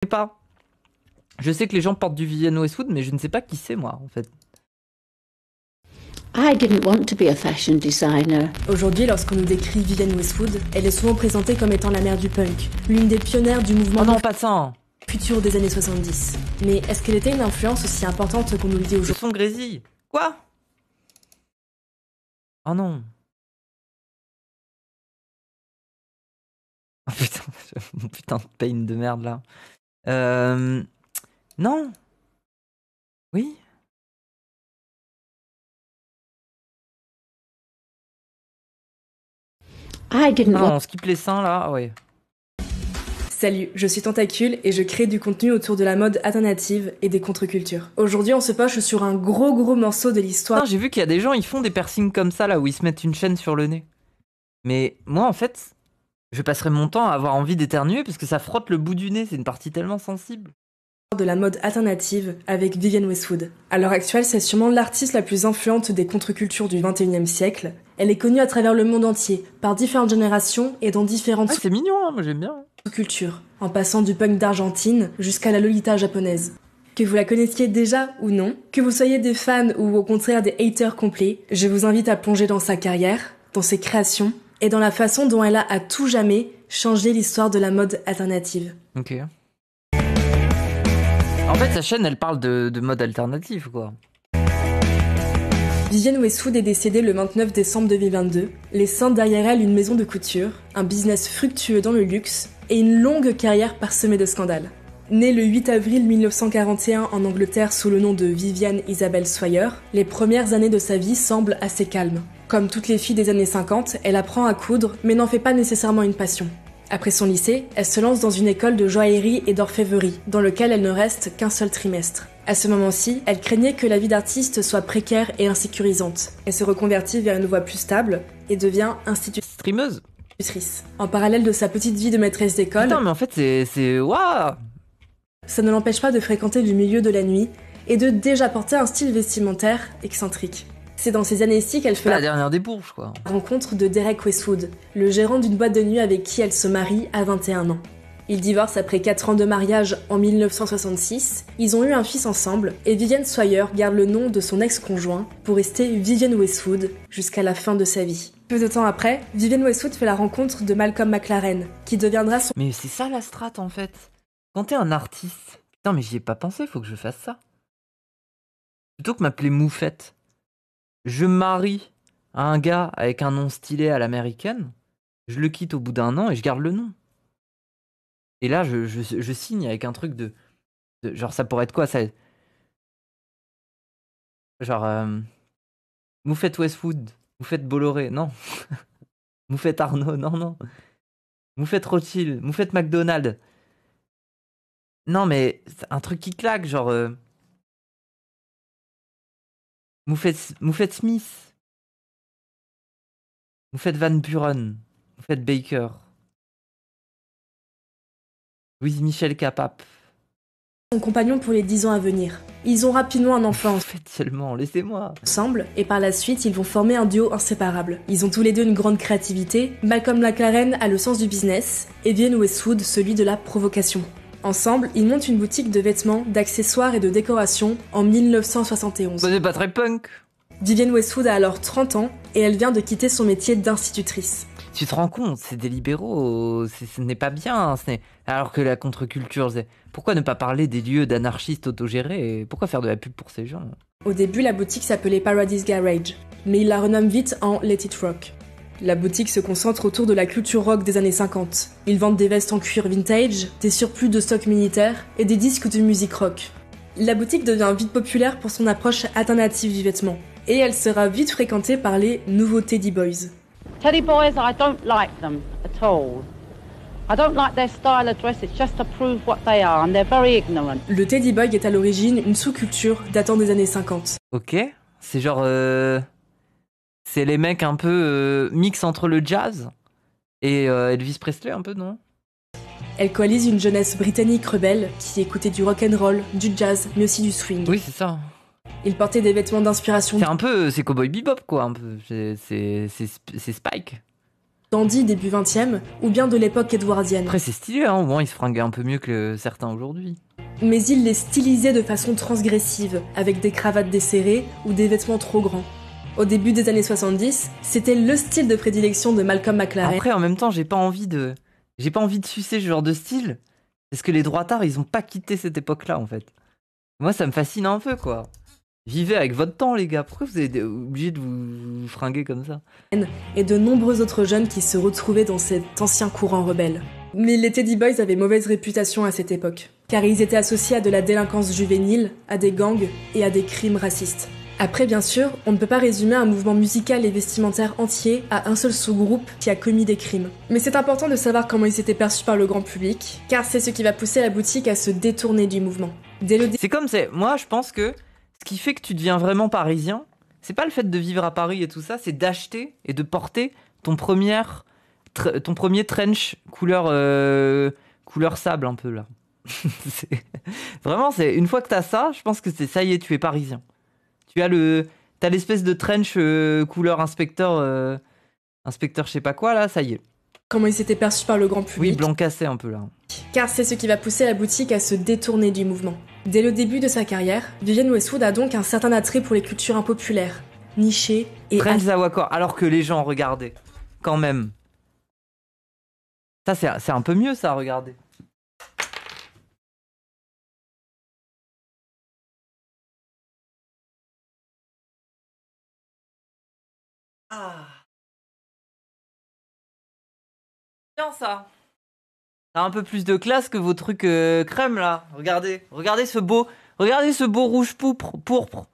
sais pas. Je sais que les gens portent du Vivienne Westwood, mais je ne sais pas qui c'est, moi, en fait. I didn't want to be a fashion designer. Aujourd'hui, lorsqu'on nous décrit Vivienne Westwood, elle est souvent présentée comme étant la mère du punk, l'une des pionnières du mouvement Oh non, pas ça. futur des années 70. Mais est-ce qu'elle était une influence aussi importante qu'on nous le dit Le aujourd'hui? son grésille. Quoi? Oh non. Oh putain, mon putain de pain de merde là. Non. Oui. I didn't Non, want. on skip les seins là, ah ouais. Salut, je suis Tentacule et je crée du contenu autour de la mode alternative et des contre-cultures. Aujourd'hui, on se penche sur un gros morceau de l'histoire Putain, j'ai vu qu'il y a des gens, ils font des piercings comme ça là, où ils se mettent une chaîne sur le nez. Mais moi en fait, je passerai mon temps à avoir envie d'éternuer parce que ça frotte le bout du nez, c'est une partie tellement sensible. de la mode alternative avec Vivienne Westwood. À l'heure actuelle, c'est sûrement l'artiste la plus influente des contre-cultures du XXIe siècle. Elle est connue à travers le monde entier, par différentes générations et dans différentes Ah, c'est mignon, hein, moi j'aime bien. sous-cultures, en passant du punk d'Argentine jusqu'à la Lolita japonaise. Que vous la connaissiez déjà ou non, que vous soyez des fans ou au contraire des haters complets, je vous invite à plonger dans sa carrière, dans ses créations et dans la façon dont elle a à tout jamais changé l'histoire de la mode alternative. Ok. En fait, sa chaîne, elle parle de mode alternatif, quoi. Vivienne Westwood est décédée le 29 décembre 2022, laissant derrière elle une maison de couture, un business fructueux dans le luxe et une longue carrière parsemée de scandales. Née le 8 avril 1941 en Angleterre sous le nom de Viviane Isabel Sawyer, les premières années de sa vie semblent assez calmes. Comme toutes les filles des années 50, elle apprend à coudre mais n'en fait pas nécessairement une passion. Après son lycée, elle se lance dans une école de joaillerie et d'orfèvrerie, dans lequel elle ne reste qu'un seul trimestre. À ce moment-ci, elle craignait que la vie d'artiste soit précaire et insécurisante. Elle se reconvertit vers une voie plus stable et devient Streameuse. institutrice. En parallèle de sa petite vie de maîtresse d'école, Putain, mais en fait, c'est... Waouh. ça ne l'empêche pas de fréquenter le milieu de la nuit et de déjà porter un style vestimentaire excentrique. C'est dans ces années-ci qu'elle fait La la dernière des bourges, quoi. rencontre de Derek Westwood, le gérant d'une boîte de nuit avec qui elle se marie à 21 ans. Ils divorcent après 4 ans de mariage en 1966, ils ont eu un fils ensemble, et Vivienne Sawyer garde le nom de son ex-conjoint pour rester Vivienne Westwood jusqu'à la fin de sa vie. Peu de temps après, Vivienne Westwood fait la rencontre de Malcolm McLaren, qui deviendra son Mais c'est ça la strat, en fait. Quand t'es un artiste... Putain, mais j'y ai pas pensé, faut que je fasse ça. Plutôt que m'appeler Moufette, je me marie à un gars avec un nom stylé à l'américaine, je le quitte au bout d'un an et je garde le nom. Et là, je signe avec un truc de... Genre, ça pourrait être quoi, ça? Genre... Moufette Westwood, Moufette Bolloré, non. Moufette Arnaud, non, non. Moufette Rothschild, Moufette McDonald. Non, mais c'est un truc qui claque, genre... Moufette Smith. Moufette Van Buren. Moufette Baker. Louise Michel Capap. compagnon pour les 10 ans à venir. Ils ont rapidement un enfant Moufette seulement, laissez-moi. ensemble, et par la suite, ils vont former un duo inséparable. Ils ont tous les deux une grande créativité, Malcolm McLaren a le sens du business, et Vivienne Westwood celui de la provocation. Ensemble, ils montent une boutique de vêtements, d'accessoires et de décoration en 1971. Bah, c'est pas très punk. Vivienne Westwood a alors 30 ans, et elle vient de quitter son métier d'institutrice. Tu te rends compte, c'est des libéraux, ce n'est pas bien. Alors que la contre-culture, pourquoi ne pas parler des lieux d'anarchistes autogérés? Pourquoi faire de la pub pour ces gens? Au début, la boutique s'appelait Paradise Garage, mais il la renomme vite en Let It Rock. La boutique se concentre autour de la culture rock des années 50. Ils vendent des vestes en cuir vintage, des surplus de stock militaire et des disques de musique rock. La boutique devient vite populaire pour son approche alternative du vêtement, et elle sera vite fréquentée par les nouveaux Teddy Boys. Teddy boys, I don't like them at all. I don't like their style of dress, it's just to prove what they are, and they're very ignorant. Le Teddy Boy est à l'origine une sous-culture datant des années 50. Ok, c'est genre... C'est les mecs un peu mix entre le jazz et Elvis Presley un peu, non? Elle coalise une jeunesse britannique rebelle qui écoutait du rock'n'roll, du jazz, mais aussi du swing. Oui, c'est ça. Ils portaient des vêtements d'inspiration C'est un peu... C'est Cowboy Bebop, quoi, un peu. C'est Spike. dandy début 20e, ou bien de l'époque édouardienne. Après, c'est stylé, hein, au moins, ils se fringuaient un peu mieux que certains aujourd'hui. Mais il les stylisait de façon transgressive, avec des cravates desserrées ou des vêtements trop grands. Au début des années 70, c'était le style de prédilection de Malcolm McLaren. Après, en même temps, j'ai pas envie de sucer ce genre de style, parce que les droitards, ils ont pas quitté cette époque-là, en fait. Moi, ça me fascine un peu, quoi. Vivez avec votre temps, les gars. Pourquoi vous êtes obligés de vous fringuer comme ça? Et de nombreux autres jeunes qui se retrouvaient dans cet ancien courant rebelle. Mais les Teddy Boys avaient mauvaise réputation à cette époque, car ils étaient associés à de la délinquance juvénile, à des gangs et à des crimes racistes. Après, bien sûr, on ne peut pas résumer un mouvement musical et vestimentaire entier à un seul sous-groupe qui a commis des crimes. Mais c'est important de savoir comment ils étaient perçus par le grand public, car c'est ce qui va pousser la boutique à se détourner du mouvement. Moi, je pense que ce qui fait que tu deviens vraiment parisien, c'est pas le fait de vivre à Paris et tout ça, c'est d'acheter et de porter ton premier trench couleur sable un peu là. Vraiment, une fois que t'as ça, je pense que ça y est, tu es parisien. T'as l'espèce de trench couleur inspecteur je sais pas quoi là, ça y est. Comment ils s'étaient perçus par le grand public. Oui, blanc cassé un peu là. Car c'est ce qui va pousser la boutique à se détourner du mouvement. Dès le début de sa carrière, Vivienne Westwood a donc un certain attrait pour les cultures impopulaires, nichées et... Trench Zawakor, alors que les gens regardaient, quand même. Ça, c'est un peu mieux ça, regardez. Ah. Bien ça. Ça a un peu plus de classe que vos trucs crème là. Regardez ce beau rouge pourpre.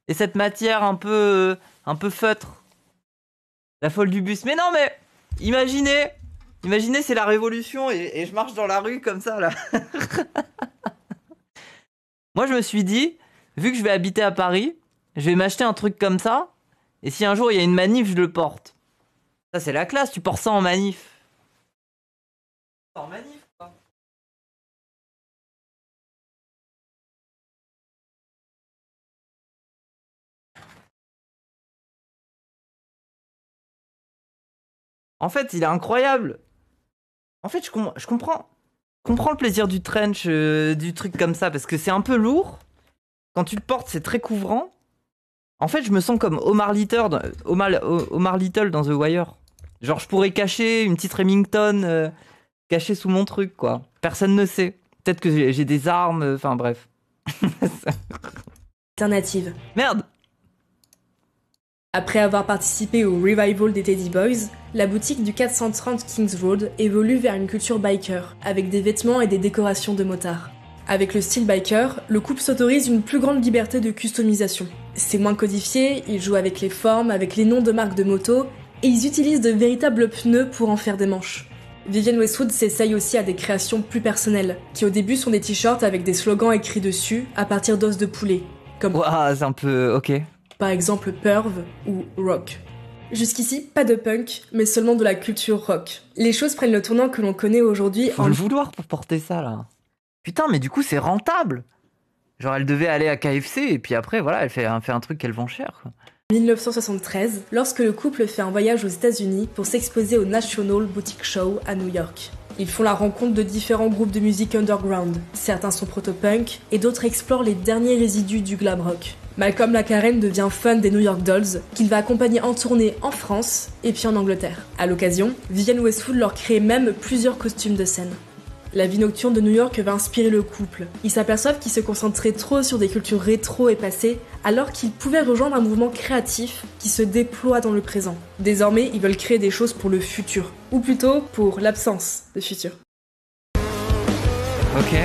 Et cette matière un peu feutre. La folle du bus. Mais non mais imaginez c'est la révolution et je marche dans la rue comme ça là. Moi je me suis dit, vu que je vais habiter à Paris, je vais m'acheter un truc comme ça. Et si un jour il y a une manif, je le porte. Ça c'est la classe, tu portes ça en manif. En manif quoi. En fait, il est incroyable. En fait, je comprends le plaisir du trench, du truc comme ça, parce que c'est un peu lourd. Quand tu le portes, c'est très couvrant. En fait, je me sens comme Omar Little dans The Wire. Genre, je pourrais cacher une petite Remington cachée sous mon truc, quoi. Personne ne sait. Peut-être que j'ai des armes, enfin bref. Alternative. Merde. Après avoir participé au revival des Teddy Boys, la boutique du 430 Kings Road évolue vers une culture biker, avec des vêtements et des décorations de motards. Avec le style biker, le couple s'autorise une plus grande liberté de customisation. C'est moins codifié, ils jouent avec les formes, avec les noms de marques de motos, et ils utilisent de véritables pneus pour en faire des manches. Vivienne Westwood s'essaye aussi à des créations plus personnelles, qui au début sont des t-shirts avec des slogans écrits dessus à partir d'os de poulet, comme c'est un peu... ok. Par exemple Perv ou Rock. Jusqu'ici, pas de punk, mais seulement de la culture rock. Les choses prennent le tournant que l'on connaît aujourd'hui Faut le vouloir pour porter ça, là. Putain, mais du coup, c'est rentable. Genre, elle devait aller à KFC, et puis après, voilà, elle fait un truc qu'elle vend cher, quoi. 1973, lorsque le couple fait un voyage aux États-Unis pour s'exposer au National Boutique Show à New York. Ils font la rencontre de différents groupes de musique underground. Certains sont proto-punk, et d'autres explorent les derniers résidus du glam rock. Malcolm McLaren devient fan des New York Dolls, qu'il va accompagner en tournée en France et puis en Angleterre. À l'occasion, Vivienne Westwood leur crée même plusieurs costumes de scène. La vie nocturne de New York va inspirer le couple. Ils s'aperçoivent qu'ils se concentraient trop sur des cultures rétro et passées, alors qu'ils pouvaient rejoindre un mouvement créatif qui se déploie dans le présent. Désormais, ils veulent créer des choses pour le futur, ou plutôt pour l'absence de futur. Ok.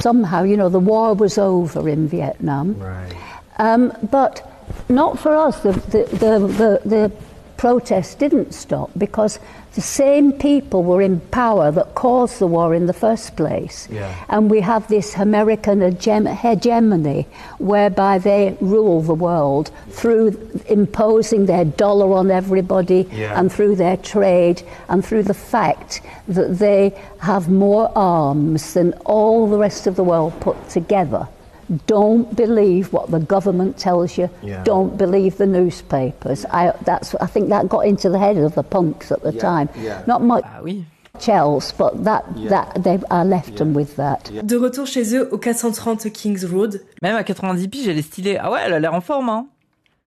Somehow, you know, the war was over in Vietnam. Right. But not for us. The protests didn't stop because the same people were in power that caused the war in the first place. Yeah. And we have this American hegemony whereby they rule the world through imposing their dollar on everybody, Yeah. and through their trade and through the fact that they have more arms than all the rest of the world put together. don't believe what the government tells you. Yeah. Don't believe the newspapers. I think that got into the head of the punks at the time. Yeah. Not much Ah oui. else, but I left them with that. De retour chez eux au 430 Kings Road, Même à 90 piges, elle est stylée. Ah ouais, elle a l'air en forme, hein.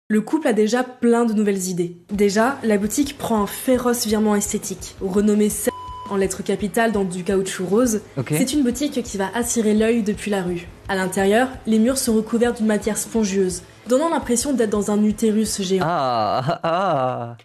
le couple a déjà plein de nouvelles idées. Déjà, la boutique prend un féroce virement esthétique. Renommée C en lettres capitales dans du caoutchouc rose, Ok. c'est une boutique qui va attirer l'œil depuis la rue. À l'intérieur, les murs sont recouverts d'une matière spongieuse, donnant l'impression d'être dans un utérus géant. Ah.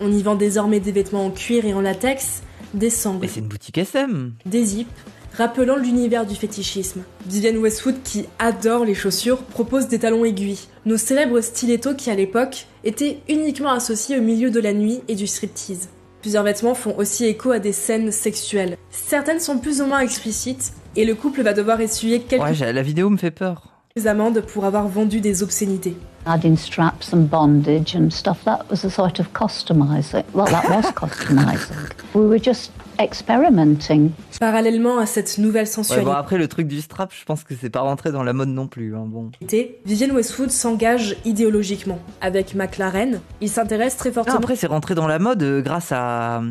On y vend désormais des vêtements en cuir et en latex, des sangles, Mais c'est une boutique SM. des zips, rappelant l'univers du fétichisme. Vivienne Westwood, qui adore les chaussures, propose des talons aiguilles, nos célèbres stilettos qui à l'époque étaient uniquement associés au milieu de la nuit et du striptease. Plusieurs vêtements font aussi écho à des scènes sexuelles. Certaines sont plus ou moins explicites, et le couple va devoir essuyer quelques Ouais, la vidéo me fait peur. amendes pour avoir vendu des obscénités. Adding straps and bondage and stuff, that was a sort of customizing. Well, that was customizing. We were just experimenting. Parallèlement à cette nouvelle Ouais, sensualité, bon, après, le truc du strap, je pense que c'est pas rentré dans la mode non plus, hein, bon. Vivienne Westwood s'engage idéologiquement. Avec McLaren, il s'intéresse très Non, fortement après, c'est rentré dans la mode grâce à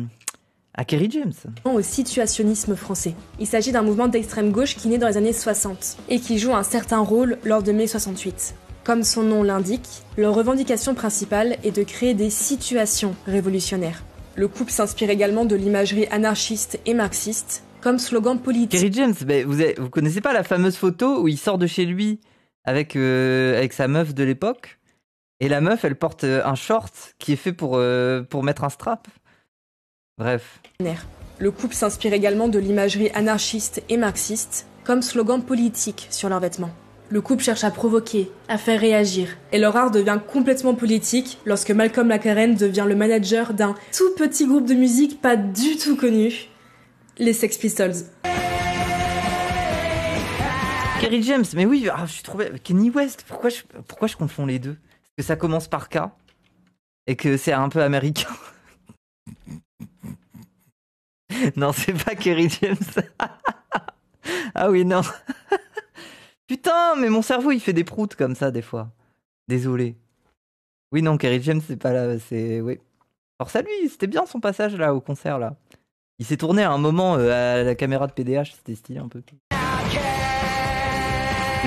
Kerry James. au situationnisme français. Il s'agit d'un mouvement d'extrême gauche qui naît dans les années 60 et qui joue un certain rôle lors de mai 68. Comme son nom l'indique, leur revendication principale est de créer des situations révolutionnaires. Le couple s'inspire également de l'imagerie anarchiste et marxiste comme slogan politique. Kerry James, bah, vous connaissez pas la fameuse photo où il sort de chez lui avec sa meuf de l'époque, et la meuf, elle porte un short qui est fait pour mettre un strap. Bref. Le couple s'inspire également de l'imagerie anarchiste et marxiste comme slogan politique sur leurs vêtements. Le couple cherche à provoquer, à faire réagir, et leur art devient complètement politique lorsque Malcolm McLaren devient le manager d'un tout petit groupe de musique pas du tout connu, les Sex Pistols. Kerry James, mais oui, je suis trop bête. Kenny West, pourquoi je confonds les deux? Parce que ça commence par K et que c'est un peu américain. Non, c'est pas Kerry James. Ah oui, non. Putain, mais mon cerveau, il fait des proutes comme ça, des fois. Désolé. Oui, non, Kerry James, c'est pas là, c'est... Oui. Alors ça, lui, c'était bien son passage, là, au concert, là. Il s'est tourné à un moment à la caméra de PDH, c'était stylé, un peu.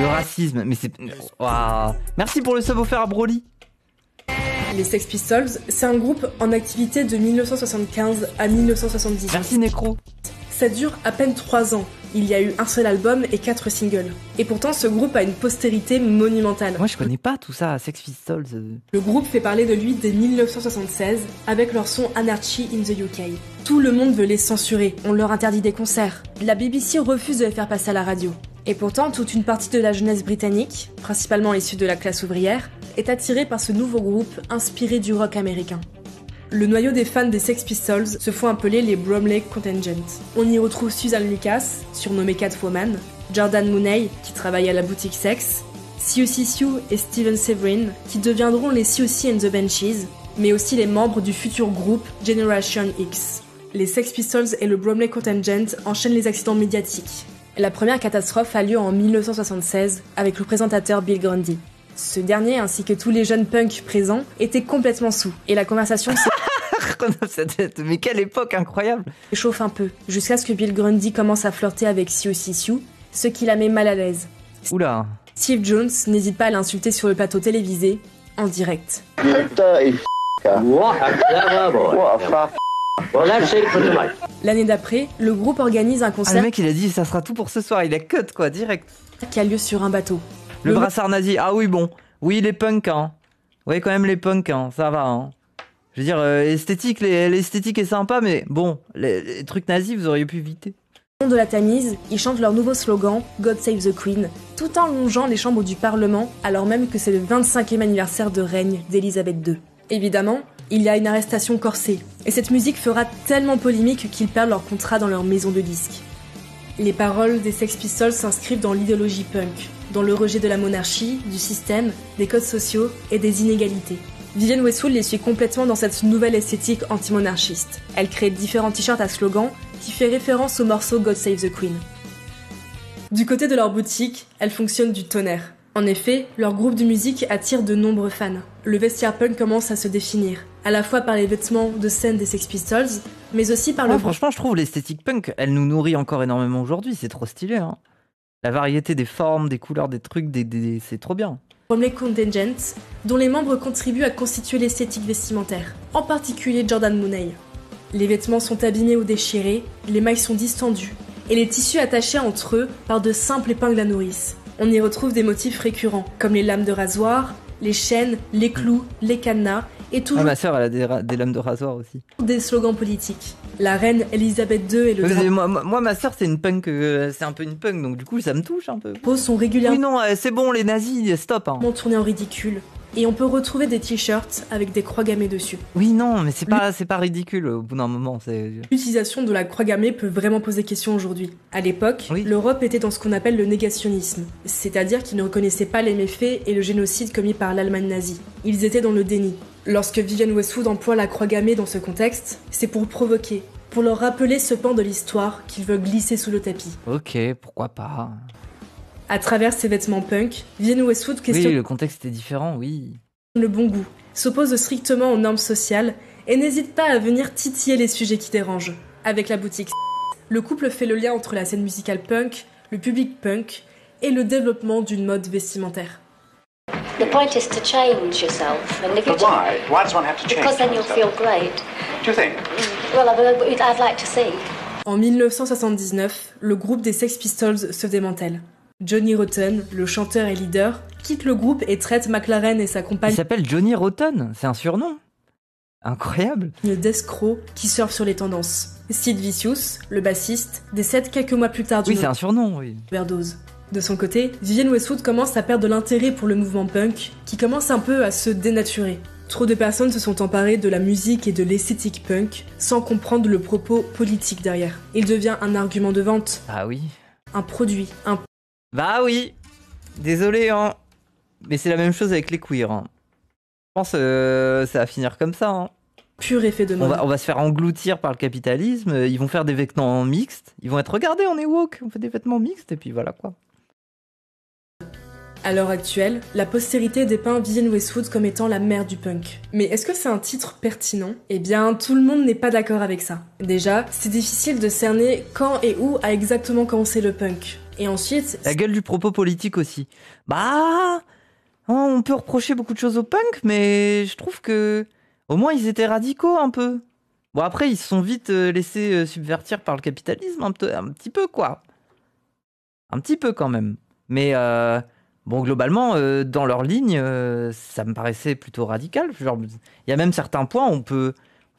Le racisme, mais c'est... Waouh. Merci pour le sub offert à Broly. Les Sex Pistols, c'est un groupe en activité de 1975 à 1978. Merci, Necro. Ça dure à peine 3 ans. Il y a eu un seul album et 4 singles. Et pourtant, ce groupe a une postérité monumentale. Moi, je connais pas tout ça, Sex Pistols. Le groupe fait parler de lui dès 1976 avec leur son Anarchy in the UK. Tout le monde veut les censurer, on leur interdit des concerts. La BBC refuse de les faire passer à la radio. Et pourtant, toute une partie de la jeunesse britannique, principalement issue de la classe ouvrière, est attirée par ce nouveau groupe inspiré du rock américain. Le noyau des fans des Sex Pistols se font appeler les Bromley Contingent. On y retrouve Susan Lucas, surnommée Catwoman, Jordan Mooney, qui travaille à la boutique Sex, Siouxsie Sioux et Steven Severin, qui deviendront les Siouxsie and the Banshees, mais aussi les membres du futur groupe Generation X. Les Sex Pistols et le Bromley Contingent enchaînent les accidents médiatiques. La première catastrophe a lieu en 1976 avec le présentateur Bill Grundy. Ce dernier, ainsi que tous les jeunes punks présents, étaient complètement sous, et la conversation Mais quelle époque incroyable. s'échauffe un peu, jusqu'à ce que Bill Grundy commence à flirter avec Siouxsie Sioux, ce qui la met mal à l'aise. Oula. Steve Jones n'hésite pas à l'insulter sur le plateau télévisé, en direct. L'année d'après, le groupe organise un Ah, le concert mec, il a dit ça sera tout pour ce soir, il a cut quoi, direct. qui a lieu sur un bateau. Le brassard nazi, ah oui, bon. Oui, les punks, hein. Oui, quand même les punks, hein. Ça va, hein. Je veux dire, l'esthétique est sympa, mais bon, les trucs nazis, vous auriez pu éviter. Au nom de la Tamise, ils chantent leur nouveau slogan « God Save the Queen », tout en longeant les chambres du Parlement, alors même que c'est le 25e anniversaire de règne d'Elisabeth II. Évidemment, il y a une arrestation corsée, et cette musique fera tellement polémique qu'ils perdent leur contrat dans leur maison de disques. Les paroles des Sex Pistols s'inscrivent dans l'idéologie punk, dans le rejet de la monarchie, du système, des codes sociaux et des inégalités. Vivienne Westwood les suit complètement dans cette nouvelle esthétique anti-monarchiste. Elle crée différents t-shirts à slogan qui fait référence au morceau God Save the Queen. Du côté de leur boutique, elles fonctionnent du tonnerre. En effet, leur groupe de musique attire de nombreux fans. Le vestiaire punk commence à se définir, à la fois par les vêtements de scène des Sex Pistols, mais aussi par le... Franchement, je trouve l'esthétique punk, elle nous nourrit encore énormément aujourd'hui, c'est trop stylé. Hein. La variété des formes, des couleurs, des trucs, c'est trop bien. Bromley Contingent, dont les membres contribuent à constituer l'esthétique vestimentaire, en particulier Jordan Mooney. Les vêtements sont abîmés ou déchirés, les mailles sont distendus, et les tissus attachés entre eux par de simples épingles à nourrice. On y retrouve des motifs récurrents, comme les lames de rasoir, les chaînes, les clous, les cadenas, et toujours ma sœur, elle a des lames de rasoir aussi. des slogans politiques. La reine Elisabeth II et le Moi, ma sœur, c'est une punk, c'est un peu une punk, donc du coup, ça me touche un peu. drapeau sont régulièrement Oui, non, c'est bon, les nazis, stop. Hein. tournés en ridicule, et on peut retrouver des t-shirts avec des croix gammées dessus. Oui, non, mais c'est pas ridicule au bout d'un moment. L'utilisation de la croix gammée peut vraiment poser question aujourd'hui. À l'époque, Oui. l'Europe était dans ce qu'on appelle le négationnisme, c'est-à-dire qu'ils ne reconnaissaient pas les méfaits et le génocide commis par l'Allemagne nazie. Ils étaient dans le déni. Lorsque Vivienne Westwood emploie la croix gammée dans ce contexte, c'est pour provoquer, pour leur rappeler ce pan de l'histoire qu'ils veulent glisser sous le tapis. Ok, pourquoi pas. À travers ses vêtements punk, Vivienne Westwood Oui, questionne le contexte est différent, oui. le bon goût, s'oppose strictement aux normes sociales et n'hésite pas à venir titiller les sujets qui dérangent. Avec la boutique, le couple fait le lien entre la scène musicale punk, le public punk et le développement d'une mode vestimentaire. The point is to change yourself. And if you But why? Why does one have to change? Because then you'll feel oneself? great. Do you think? Well, I'd like to see. En 1979, le groupe des Sex Pistols se démantèle. Johnny Rotten, le chanteur et leader, quitte le groupe et traite McLaren et sa Il compagne s'appelle Johnny Rotten, c'est un surnom. Incroyable. d'escrocs qui surfent sur les tendances. Sid Vicious, le bassiste, décède quelques mois plus tard Oui, d'une c'est un surnom, oui. overdose. De son côté, Vivienne Westwood commence à perdre de l'intérêt pour le mouvement punk, qui commence un peu à se dénaturer. Trop de personnes se sont emparées de la musique et de l'esthétique punk, sans comprendre le propos politique derrière. Il devient un argument de vente, Ah oui. un produit, un Bah oui. Désolé, hein. Mais c'est la même chose avec les queers. Hein. Je pense ça va finir comme ça. Hein. pur effet de On mode. va se faire engloutir par le capitalisme. Ils vont faire des vêtements mixtes. Ils vont être, regardez, on est woke, on fait des vêtements mixtes, et puis voilà quoi. À l'heure actuelle, la postérité dépeint Vivienne Westwood comme étant la mère du punk. Mais est-ce que c'est un titre pertinent ? Eh bien, tout le monde n'est pas d'accord avec ça. Déjà, c'est difficile de cerner quand et où a exactement commencé le punk. Et ensuite, La gueule du propos politique aussi. Bah, on peut reprocher beaucoup de choses au punk, mais je trouve que au moins ils étaient radicaux un peu. Bon après ils se sont vite laissés subvertir par le capitalisme un petit peu quoi. Un petit peu quand même. Mais bon globalement dans leur ligne ça me paraissait plutôt radical. Genre il y a même certains points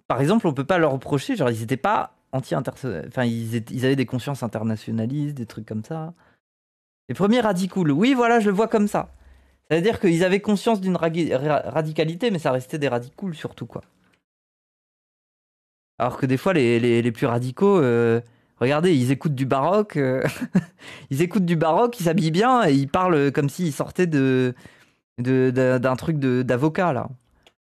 par exemple on peut pas leur reprocher genre ils étaient pas enfin ils avaient des consciences internationalistes, des trucs comme ça. Les premiers radicaux, oui voilà je le vois comme ça. C'est-à-dire qu'ils avaient conscience d'une radicalité, mais ça restait des radicaux surtout, quoi. Alors que des fois, les plus radicaux, regardez, ils écoutent du baroque, ils écoutent du baroque, ils s'habillent bien, et ils parlent comme s'ils sortaient d'un truc d'avocat, là.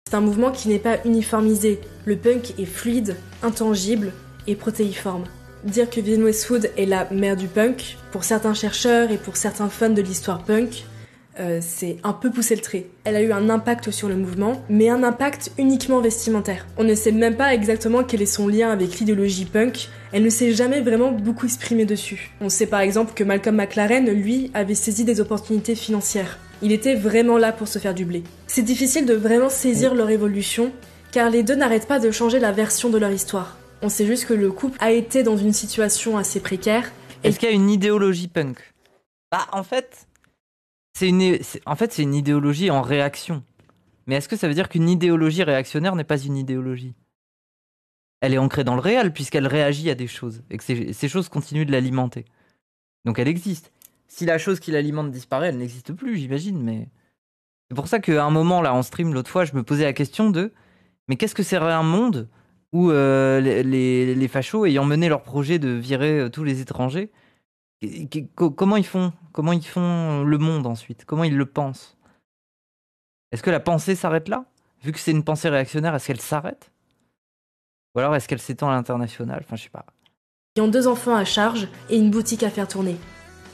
c'est un mouvement qui n'est pas uniformisé. Le punk est fluide, intangible et protéiforme. Dire que Vivienne Westwood est la mère du punk, pour certains chercheurs et pour certains fans de l'histoire punk, c'est un peu pousser le trait. Elle a eu un impact sur le mouvement, mais un impact uniquement vestimentaire. On ne sait même pas exactement quel est son lien avec l'idéologie punk, elle ne s'est jamais vraiment beaucoup exprimée dessus. On sait par exemple que Malcolm McLaren, lui, avait saisi des opportunités financières. Il était vraiment là pour se faire du blé. C'est difficile de vraiment saisir leur évolution, car les deux n'arrêtent pas de changer la version de leur histoire. On sait juste que le couple a été dans une situation assez précaire. Est-ce qu'il y a une idéologie punk ? Bah, en fait, c'est une idéologie en réaction. Mais est-ce que ça veut dire qu'une idéologie réactionnaire n'est pas une idéologie ? Elle est ancrée dans le réel, puisqu'elle réagit à des choses, et que ces choses continuent de l'alimenter. Donc elle existe. Si la chose qui l'alimente disparaît, elle n'existe plus, j'imagine, mais... C'est pour ça qu'à un moment, là, en stream, l'autre fois, je me posais la question de... Mais qu'est-ce que serait un monde où les fachos, ayant mené leur projet de virer tous les étrangers, comment ils font le monde ensuite ? Comment ils le pensent ? Est-ce que la pensée s'arrête là ? Vu que c'est une pensée réactionnaire, est-ce qu'elle s'arrête ? Ou alors est-ce qu'elle s'étend à l'international ? Enfin, je sais pas. Ayant 2 enfants à charge et une boutique à faire tourner.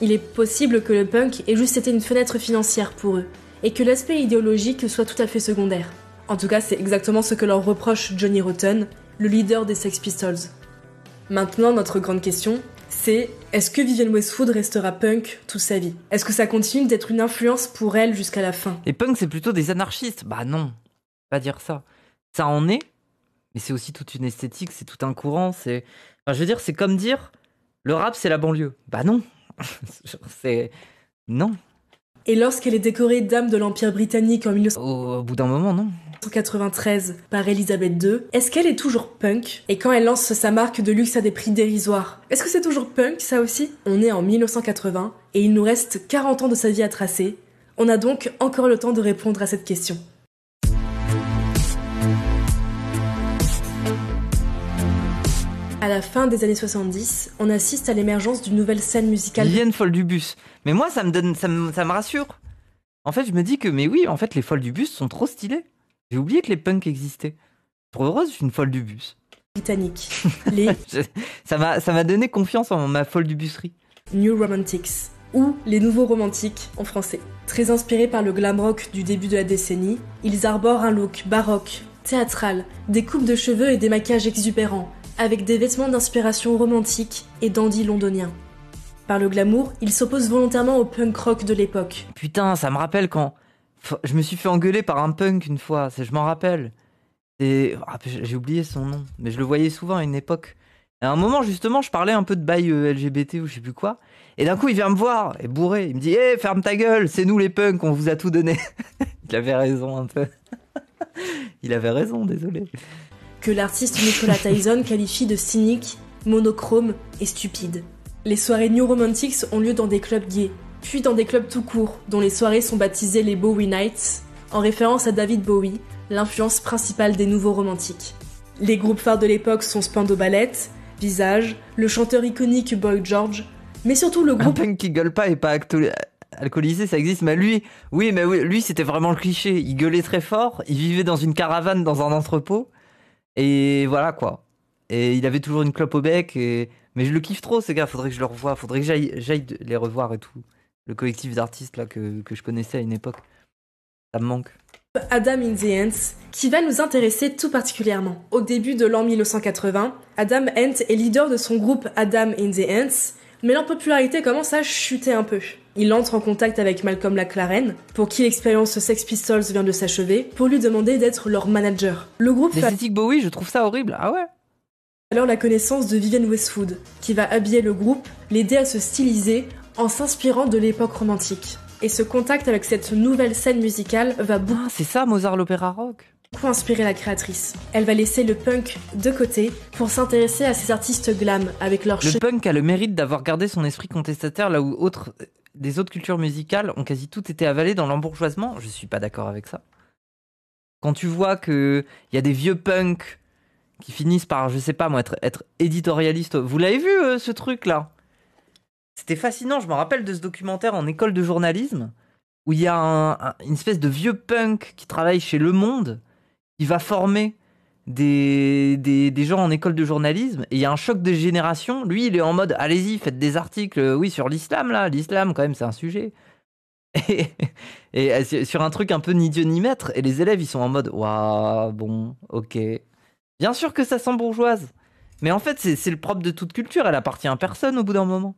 Il est possible que le punk ait juste été une fenêtre financière pour eux, et que l'aspect idéologique soit tout à fait secondaire. En tout cas, c'est exactement ce que leur reproche Johnny Rotten, le leader des Sex Pistols. Maintenant, notre grande question, c'est est-ce que Vivienne Westwood restera punk toute sa vie? Est-ce que ça continue d'être une influence pour elle jusqu'à la fin? Les punks, c'est plutôt des anarchistes. Bah non, pas dire ça. Ça en est, mais c'est aussi toute une esthétique, c'est tout un courant. Enfin, je veux dire, c'est comme dire le rap, c'est la banlieue. Bah non, c'est non. Et lorsqu'elle est décorée dame de l'Empire britannique en Au bout d'un moment, non. 1993 par Elisabeth II, est-ce qu'elle est toujours punk? Et quand elle lance sa marque de luxe à des prix dérisoires, est-ce que c'est toujours punk, ça aussi? On est en 1980 et il nous reste 40 ans de sa vie à tracer. On a donc encore le temps de répondre à cette question. À la fin des années 70, on assiste à l'émergence d'une nouvelle scène musicale. Vivienne folle du bus. Mais moi, ça me rassure. En fait, je me dis que, mais oui, en fait, les folles du bus sont trop stylées. J'ai oublié que les punks existaient. Trop heureuse, je suis une folle du bus. Britannique. Ça m'a donné confiance en ma folle du busserie. New Romantics, ou les Nouveaux Romantiques en français. Très inspirés par le glam rock du début de la décennie, ils arborent un look baroque, théâtral, des coupes de cheveux et des maquillages exubérants, avec des vêtements d'inspiration romantique et dandy londonien. Par le glamour, ils s'opposent volontairement au punk rock de l'époque. Putain, ça me rappelle quand je me suis fait engueuler par un punk une fois, je m'en rappelle. J'ai oublié son nom, mais je le voyais souvent à une époque. À un moment, justement, je parlais un peu de bail LGBT ou je sais plus quoi, et d'un coup, il vient me voir, et bourré, il me dit « Hé, ferme ta gueule, c'est nous les punks, on vous a tout donné !» Il avait raison un peu. Il avait raison, désolé. Que l'artiste Nicola Tyson qualifie de cynique, monochrome et stupide. Les soirées New Romantics ont lieu dans des clubs gays, puis dans des clubs tout court, dont les soirées sont baptisées les Bowie Nights, en référence à David Bowie, l'influence principale des nouveaux romantiques. Les groupes phares de l'époque sont Spandau Ballet, Visage, le chanteur iconique Boy George, mais surtout le groupe... Un punk qui gueule pas et pas alcoolisé, ça existe, mais lui, lui c'était vraiment le cliché. Il gueulait très fort, il vivait dans une caravane dans un entrepôt, et voilà quoi. Et il avait toujours une clope au bec, mais je le kiffe trop ces gars, faudrait que je le revoie, faudrait que j'aille les revoir et tout. Le collectif d'artistes là que je connaissais à une époque. Ça me manque. Adam in the Ants, qui va nous intéresser tout particulièrement. Au début de l'an 1980, Adam Ant est leader de son groupe Adam in the Ants, mais leur popularité commence à chuter un peu. Il entre en contact avec Malcolm McLaren, pour qui l'expérience Sex Pistols vient de s'achever, pour lui demander d'être leur manager. Le groupe l'esthétique Bowie, je trouve ça horrible. Ah ouais. Alors la connaissance de Vivienne Westwood, qui va habiller le groupe, l'aider à se styliser en s'inspirant de l'époque romantique. Et ce contact avec cette nouvelle scène musicale va beaucoup... c'est ça Mozart l'opéra rock. Beaucoup inspirer la créatrice. Elle va laisser le punk de côté pour s'intéresser à ces artistes glam avec leur... Le punk a le mérite d'avoir gardé son esprit contestataire là où des autres cultures musicales ont quasi toutes été avalées dans l'embourgeoisement. Je suis pas d'accord avec ça. Quand tu vois qu'il y a des vieux punks qui finissent par, je sais pas moi, être éditorialistes. Vous l'avez vu ce truc là? C'était fascinant, je me rappelle de ce documentaire en école de journalisme où il y a une espèce de vieux punk qui travaille chez Le Monde, qui va former des gens en école de journalisme, et il y a un choc de génération. Lui, il est en mode, allez-y, faites des articles, oui, sur l'islam, là, l'islam, quand même, c'est un sujet. Et sur un truc un peu ni Dieu ni maître, et les élèves, ils sont en mode, waouh, bon, ok. Bien sûr que ça sent bourgeoise, mais en fait, c'est le propre de toute culture, elle appartient à personne au bout d'un moment.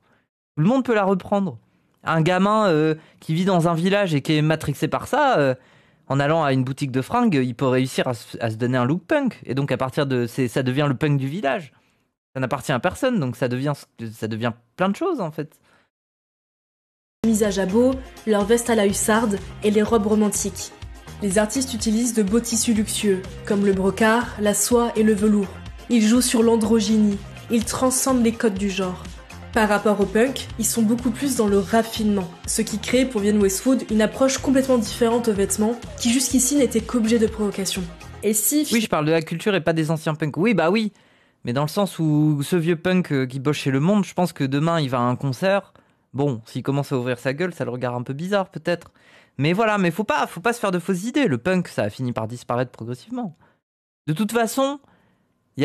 Tout le monde peut la reprendre. Un gamin qui vit dans un village et qui est matrixé par ça, en allant à une boutique de fringues, il peut réussir à se donner un look punk. Et donc à partir de... ça devient le punk du village. Ça n'appartient à personne, donc ça devient plein de choses en fait. Mise à jabot, leur veste à la hussarde et les robes romantiques. Les artistes utilisent de beaux tissus luxueux, comme le brocart, la soie et le velours. Ils jouent sur l'androgynie, ils transcendent les codes du genre. Par rapport au punk, ils sont beaucoup plus dans le raffinement, ce qui crée pour Vivienne Westwood une approche complètement différente aux vêtements, qui jusqu'ici n'étaient qu'objet de provocation. Et si... Oui, je parle de la culture et pas des anciens punks. Oui, bah oui, mais dans le sens où ce vieux punk qui bosse chez Le Monde, je pense que demain il va à un concert, bon, s'il commence à ouvrir sa gueule, ça le regarde un peu bizarre peut-être. Mais voilà, mais faut pas se faire de fausses idées, le punk ça a fini par disparaître progressivement. De toute façon, il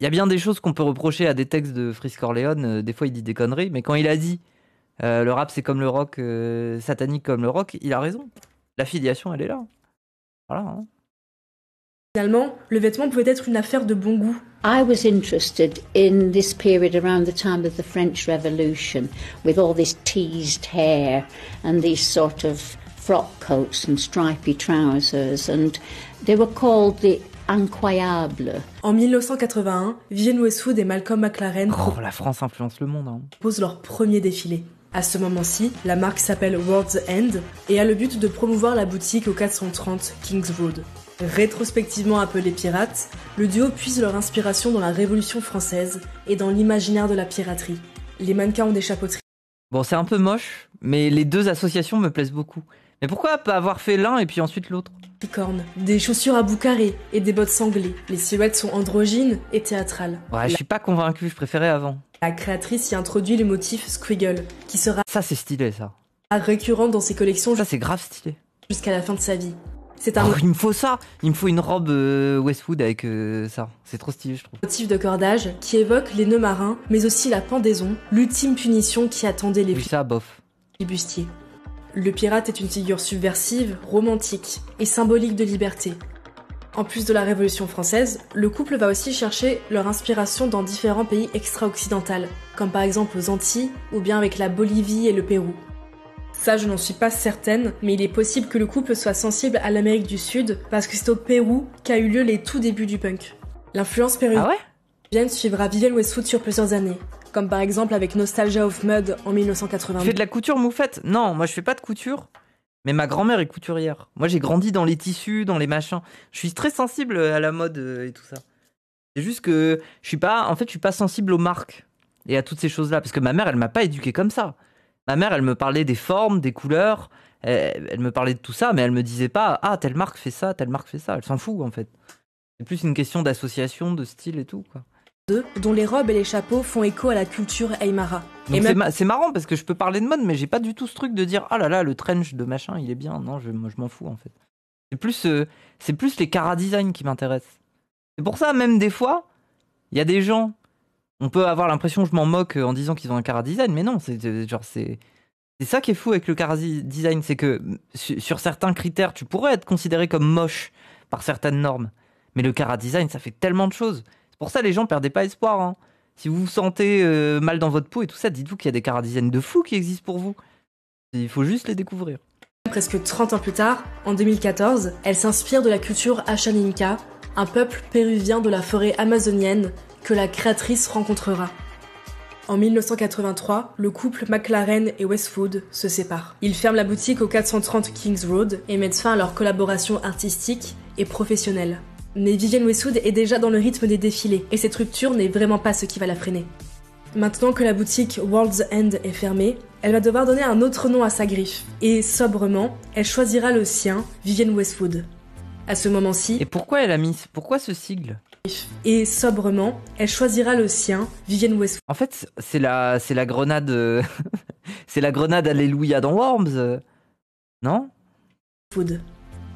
y a bien des choses qu'on peut reprocher à des textes de Frisk Corleone. Des fois, il dit des conneries. Mais quand il a dit Le rap c'est comme le rock, satanique comme le rock, il a raison. L'affiliation elle est là. Voilà. Hein. Finalement, le vêtement pouvait être une affaire de bon goût. I was interested in this period around the time of the French Revolution, with all this teased hair and these sort of frock coats and stripy trousers, and they were called the incroyables. En 1981, Vivienne Westwood et Malcolm McLaren La France influence le monde. Hein. proposent leur premier défilé. À ce moment-ci, la marque s'appelle World's End et a le but de promouvoir la boutique au 430 Kings Road. Rétrospectivement appelés pirates, le duo puise leur inspiration dans la Révolution française et dans l'imaginaire de la piraterie. Les mannequins ont des chapeauteries. Bon, c'est un peu moche, mais les deux associations me plaisent beaucoup. Mais pourquoi pas avoir fait l'un et puis ensuite l'autre? Tricornes, des chaussures à bout carré et des bottes sanglées. Les silhouettes sont androgynes et théâtrales. Ouais, je suis pas convaincu, je préférais avant. La créatrice y introduit le motif squiggle, qui sera Ça, c'est stylé, ça. récurrent dans ses collections Ça, c'est grave stylé. jusqu'à la fin de sa vie. C'est un Oh, il me faut ça. Il me faut une robe Westwood avec ça. C'est trop stylé, je trouve. motif de cordage qui évoque les nœuds marins, mais aussi la pendaison, l'ultime punition qui attendait les Oui, ça, bof. flibustiers. Le pirate est une figure subversive, romantique et symbolique de liberté. En plus de la Révolution française, le couple va aussi chercher leur inspiration dans différents pays extra-occidentaux, comme par exemple aux Antilles ou bien avec la Bolivie et le Pérou. Ça, je n'en suis pas certaine, mais il est possible que le couple soit sensible à l'Amérique du Sud, parce que c'est au Pérou qu'a eu lieu les tout débuts du punk. L'influence péruvienne Ah ouais? suivra Vivienne Westwood sur plusieurs années, comme par exemple avec Nostalgia of Mud en Tu 1982. fais de la couture, Moufette? Non, moi je fais pas de couture. Mais ma grand-mère est couturière. Moi j'ai grandi dans les tissus, dans les machins. Je suis très sensible à la mode et tout ça. C'est juste que je suis pas sensible aux marques et à toutes ces choses-là. Parce que ma mère, elle m'a pas éduqué comme ça. Ma mère, elle me parlait des formes, des couleurs. Elle me parlait de tout ça, mais elle me disait pas, ah, telle marque fait ça, telle marque fait ça. Elle s'en fout en fait. C'est plus une question d'association, de style et tout, quoi. Dont les robes et les chapeaux font écho à la culture Aymara. Donc Et même c'est marrant parce que je peux parler de mode, mais j'ai pas du tout ce truc de dire ah là là, le trench de machin, il est bien. Non, moi, je m'en fous en fait. C'est plus les Cara Design qui m'intéressent. C'est pour ça, même des fois, il y a des gens, on peut avoir l'impression que je m'en moque en disant qu'ils ont un Cara Design, mais non, c'est ça qui est fou avec le Cara Design, c'est que sur certains critères, tu pourrais être considéré comme moche par certaines normes, mais le Cara Design, ça fait tellement de choses. C'est pour ça les gens perdez pas espoir. Hein. Si vous vous sentez mal dans votre peau et tout ça, dites-vous qu'il y a des Cara Design de fous qui existent pour vous. Il faut juste les découvrir. presque 30 ans plus tard, en 2014, elle s'inspire de la culture Ashaninka, un peuple péruvien de la forêt amazonienne que la créatrice rencontrera. En 1983, le couple McLaren et Westwood se séparent. Ils ferment la boutique au 430 Kings Road et mettent fin à leur collaboration artistique et professionnelle. Mais Vivienne Westwood est déjà dans le rythme des défilés, et cette rupture n'est vraiment pas ce qui va la freiner. Maintenant que la boutique World's End est fermée, elle va devoir donner un autre nom à sa griffe, et sobrement, elle choisira le sien, Vivienne Westwood. À ce moment-ci, Et pourquoi ce sigle? et sobrement, elle choisira le sien, Vivienne Westwood. En fait, c'est la grenade, c'est la grenade Alléluia dans Worms, non?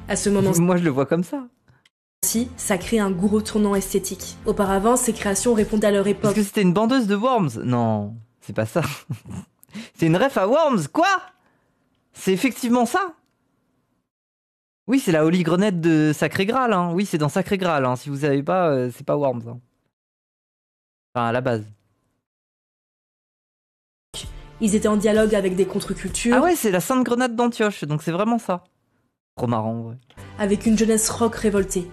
À ce moment-ci, Moi, je le vois comme ça. ça crée un gros tournant esthétique. Auparavant, ces créations répondaient à leur Parce époque. que c'était une bandeuse de Worms. Non, c'est pas ça. C'est une ref à Worms, quoi? C'est effectivement ça. Oui, c'est la Holy Grenade de Sacré Graal. Hein. Oui, c'est dans Sacré Graal. Hein. Si vous savez pas, c'est pas Worms. Hein. Enfin, à la base. Ils étaient en dialogue avec des contre-cultures, Ah ouais, c'est la Sainte Grenade d'Antioche. Donc c'est vraiment ça. Trop marrant, en vrai. avec une jeunesse rock révoltée.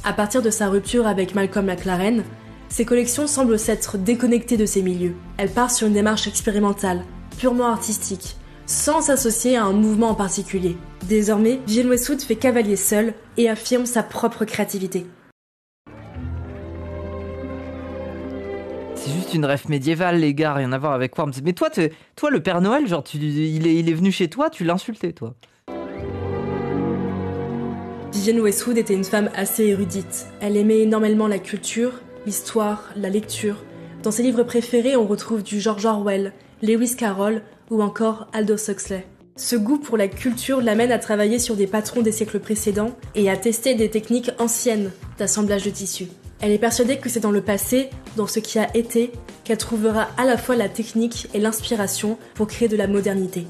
À partir de sa rupture avec Malcolm McLaren, ses collections semblent s'être déconnectées de ces milieux. Elle part sur une démarche expérimentale, purement artistique, sans s'associer à un mouvement en particulier. Désormais, Vivienne Westwood fait cavalier seul et affirme sa propre créativité. C'est juste une ref médiévale, les gars, rien à voir avec Worms. Mais toi, le Père Noël, genre, il est venu chez toi, tu l'insultais, toi. Vivienne Westwood était une femme assez érudite. Elle aimait énormément la culture, l'histoire, la lecture. Dans ses livres préférés, on retrouve du George Orwell, Lewis Carroll ou encore Aldous Huxley. Ce goût pour la culture l'amène à travailler sur des patrons des siècles précédents et à tester des techniques anciennes d'assemblage de tissus. Elle est persuadée que c'est dans le passé, dans ce qui a été, qu'elle trouvera à la fois la technique et l'inspiration pour créer de la modernité.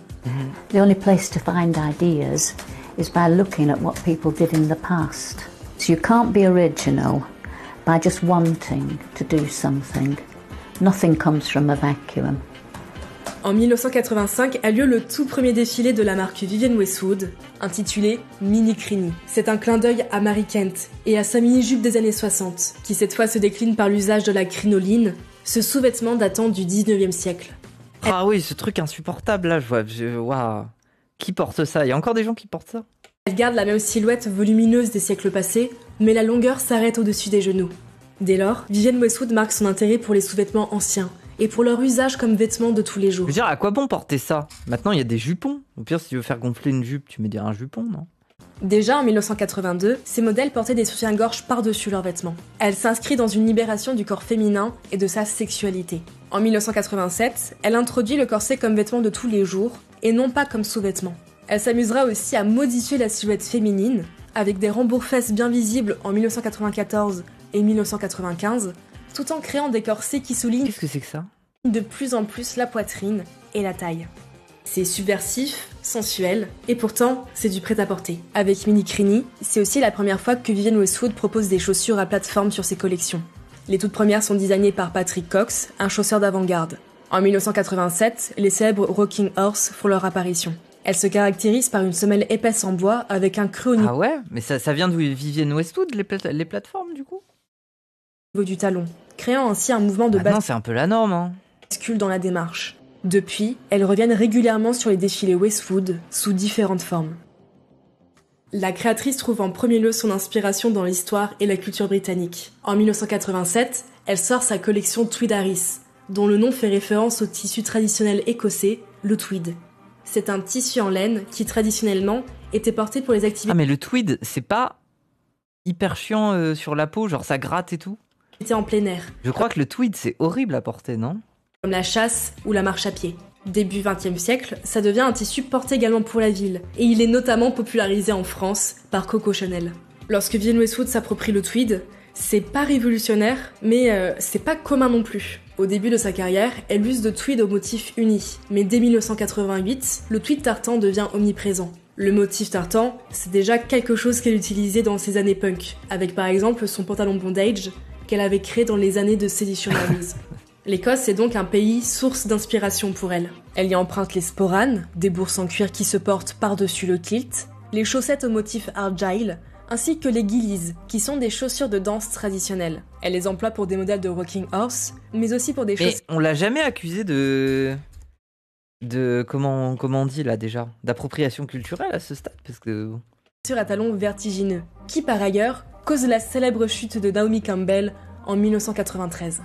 The only place to find ideas is by looking at what people did in the past. So you can't be original by just wanting to do something. Nothing comes from a vacuum. En 1985 a lieu le tout premier défilé de la marque Vivienne Westwood, intitulé Mini Crini. C'est un clin d'œil à Mary Kent et à sa mini-jupe des années 60, qui cette fois se décline par l'usage de la crinoline, ce sous-vêtement datant du 19e siècle. Ah oui, ce truc insupportable là, waouh. Qui porte ça? Il y a encore des gens qui portent ça? Elle garde la même silhouette volumineuse des siècles passés, mais la longueur s'arrête au-dessus des genoux. Dès lors, Vivienne Westwood marque son intérêt pour les sous-vêtements anciens, et pour leur usage comme vêtements de tous les jours. Je veux dire, à quoi bon porter ça? Maintenant, il y a des jupons. Au pire, si tu veux faire gonfler une jupe, tu mets un jupon, non? Déjà en 1982, ces modèles portaient des soutiens-gorge par-dessus leurs vêtements. Elle s'inscrit dans une libération du corps féminin et de sa sexualité. En 1987, elle introduit le corset comme vêtement de tous les jours, et non pas comme sous-vêtement. Elle s'amusera aussi à modifier la silhouette féminine, avec des rembours-fesses bien visibles en 1994 et 1995, tout en créant des corsets qui soulignent Qu'est-ce que c'est que ça? De plus en plus la poitrine et la taille. C'est subversif, sensuel, et pourtant, c'est du prêt-à-porter. Avec Mini Crini, c'est aussi la première fois que Vivienne Westwood propose des chaussures à plateforme sur ses collections. Les toutes premières sont designées par Patrick Cox, un chausseur d'avant-garde. En 1987, les célèbres Rocking Horse font leur apparition. Elles se caractérisent par une semelle épaisse en bois avec un creux au niveau Ah ouais? Mais ça vient d'où? Vivienne Westwood, les plateformes du coup? du talon, créant ainsi un mouvement de Non, c'est un peu la norme, hein. bascule dans la démarche. Depuis, elles reviennent régulièrement sur les défilés Westwood, sous différentes formes. La créatrice trouve en premier lieu son inspiration dans l'histoire et la culture britannique. En 1987, elle sort sa collection Tweed Harris, dont le nom fait référence au tissu traditionnel écossais, le tweed. C'est un tissu en laine qui, traditionnellement, était porté pour les activités Ah mais le tweed, c'est pas hyper chiant sur la peau, genre ça gratte et tout? en plein air, Je crois que le tweed, c'est horrible à porter, non? comme la chasse ou la marche à pied. Début XXe siècle, ça devient un tissu porté également pour la ville, et il est notamment popularisé en France par Coco Chanel. Lorsque Vivienne Westwood s'approprie le tweed, c'est pas révolutionnaire, mais c'est pas commun non plus. Au début de sa carrière, elle use de tweed au motif uni, mais dès 1988, le tweed tartan devient omniprésent. Le motif tartan, c'est déjà quelque chose qu'elle utilisait dans ses années punk, avec par exemple son pantalon bondage qu'elle avait créé dans les années de Sedition Armies. L'Écosse est donc un pays source d'inspiration pour elle. Elle y emprunte les sporranes, des bourses en cuir qui se portent par-dessus le kilt, les chaussettes au motif argyle, ainsi que les gillies, qui sont des chaussures de danse traditionnelles. Elle les emploie pour des modèles de Rocking Horse, mais aussi pour des Mais chaussures on l'a jamais accusé de comment on dit là déjà, d'appropriation culturelle à ce stade, parce que à talons vertigineux, qui par ailleurs causent la célèbre chute de Naomi Campbell en 1993.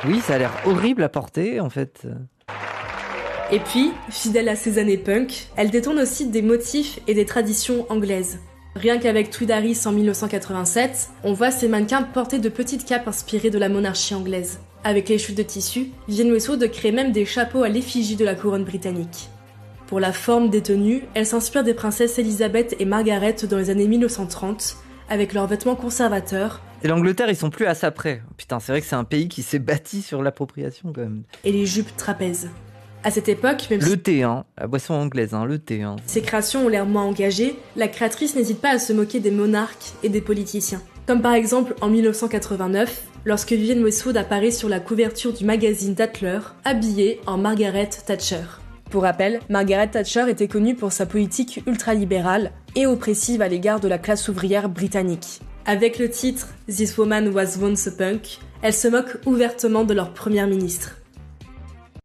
oui, ça a l'air horrible à porter en fait. Et puis, fidèle à ses années punk, elle détourne aussi des motifs et des traditions anglaises. Rien qu'avec Tweed Harris en 1987, on voit ces mannequins porter de petites capes inspirées de la monarchie anglaise. Avec les chutes de tissu, Vivienne Westwood crée même des chapeaux à l'effigie de la couronne britannique. Pour la forme des tenues, elle s'inspire des princesses Elizabeth et Margaret dans les années 1930, avec leurs vêtements conservateurs. Et l'Angleterre, ils sont plus à ça près. Putain, c'est vrai que c'est un pays qui s'est bâti sur l'appropriation quand même. Et les jupes trapèzes. À cette époque, même Le thé, hein, la boisson anglaise, hein, le thé. Hein. si ces créations ont l'air moins engagées, la créatrice n'hésite pas à se moquer des monarques et des politiciens. Comme par exemple en 1989, lorsque Vivienne Westwood apparaît sur la couverture du magazine Tatler, habillée en Margaret Thatcher. Pour rappel, Margaret Thatcher était connue pour sa politique ultralibérale et oppressive à l'égard de la classe ouvrière britannique. Avec le titre « This Woman Was Once a Punk », elle se moque ouvertement de leur première ministre.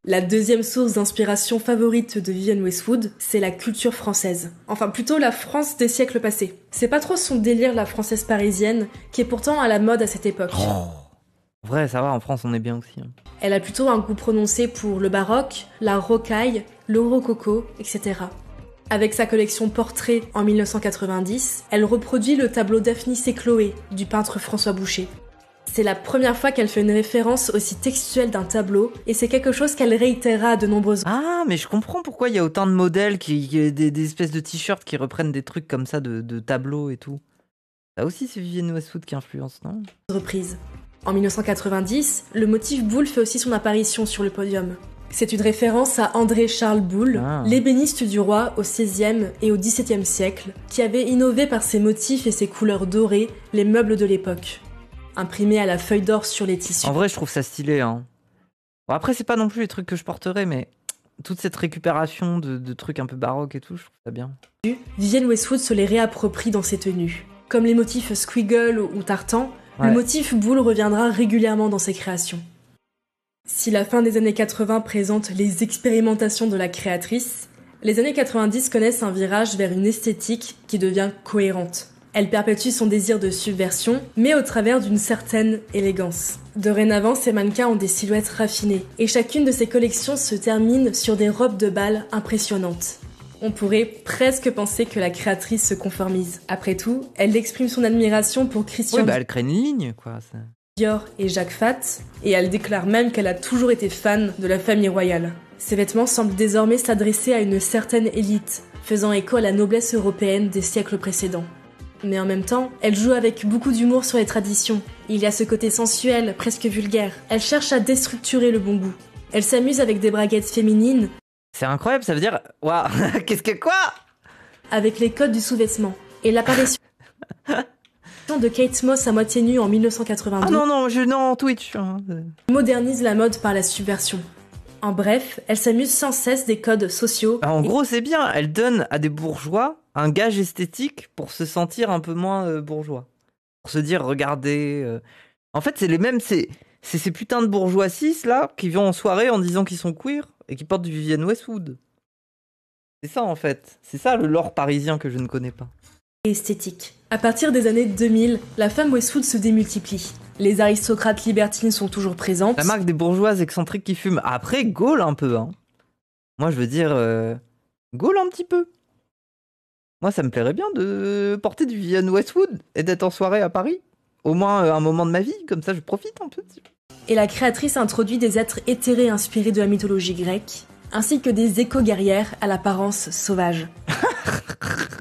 La deuxième source d'inspiration favorite de Vivienne Westwood, c'est la culture française. Enfin, plutôt la France des siècles passés. C'est pas trop son délire, la française parisienne, qui est pourtant à la mode à cette époque. En vrai, ça va, en France, on est bien aussi. Hein. Elle a plutôt un goût prononcé pour le baroque, la rocaille, le rococo, etc. Avec sa collection Portrait en 1990, elle reproduit le tableau Daphnis et Chloé du peintre François Boucher. C'est la première fois qu'elle fait une référence aussi textuelle d'un tableau, et c'est quelque chose qu'elle réitérera à de nombreuses reprises. Ah, mais je comprends pourquoi il y a autant de modèles, des espèces de t-shirts qui reprennent des trucs comme ça de tableaux et tout. Ça aussi, c'est Vivienne Westwood qui influence, non? Reprise. En 1990, le motif boule fait aussi son apparition sur le podium. C'est une référence à André-Charles Boulle, l'ébéniste du roi au XVIe et au XVIIe siècle, qui avait innové par ses motifs et ses couleurs dorées les meubles de l'époque. Imprimés à la feuille d'or sur les tissus. En vrai, je trouve ça stylé. Hein. Bon, après, c'est pas non plus les trucs que je porterais, mais toute cette récupération de trucs un peu baroques et tout, je trouve ça bien. Vivienne Westwood se les réapproprie dans ses tenues. Comme les motifs Squiggle ou Tartan, le motif boule reviendra régulièrement dans ses créations. Si la fin des années 80 présente les expérimentations de la créatrice, les années 90 connaissent un virage vers une esthétique qui devient cohérente. Elle perpétue son désir de subversion, mais au travers d'une certaine élégance. Dorénavant, ces mannequins ont des silhouettes raffinées, et chacune de ces collections se termine sur des robes de bal impressionnantes. On pourrait presque penser que la créatrice se conformise. Après tout, elle exprime son admiration pour Christian elle crée une ligne, quoi. Ça. Dior et Jacques Fatt, et elle déclare même qu'elle a toujours été fan de la famille royale. Ses vêtements semblent désormais s'adresser à une certaine élite, faisant écho à la noblesse européenne des siècles précédents. Mais en même temps, elle joue avec beaucoup d'humour sur les traditions. Il y a ce côté sensuel, presque vulgaire. Elle cherche à déstructurer le bon goût. Elle s'amuse avec des braguettes féminines. C'est incroyable, ça veut dire... Waouh, qu'est-ce que quoi? Avec les codes du sous-vêtement. Et l'apparition de Kate Moss à moitié nue en 1982. Ah non, Twitch. Modernise la mode par la subversion. En bref, elle s'amuse sans cesse des codes sociaux. En gros, c'est bien. Elle donne à des bourgeois un gage esthétique pour se sentir un peu moins bourgeois. Pour se dire, regardez... En fait, c'est les mêmes... C'est ces putains de bourgeois cis, là, qui vont en soirée en disant qu'ils sont queer et qui portent du Vivienne Westwood. C'est ça, en fait. C'est ça, le lore parisien que je ne connais pas. Esthétique. À partir des années 2000, la femme Westwood se démultiplie. Les aristocrates libertines sont toujours présentes. La marque des bourgeoises excentriques qui fument. Après, gaule un peu, hein. Moi, je veux dire... gaule un petit peu. Moi, ça me plairait bien de porter du Vivienne Westwood et d'être en soirée à Paris. Au moins un moment de ma vie, comme ça je profite un peu. Et la créatrice introduit des êtres éthérés inspirés de la mythologie grecque, ainsi que des éco-guerrières à l'apparence sauvage.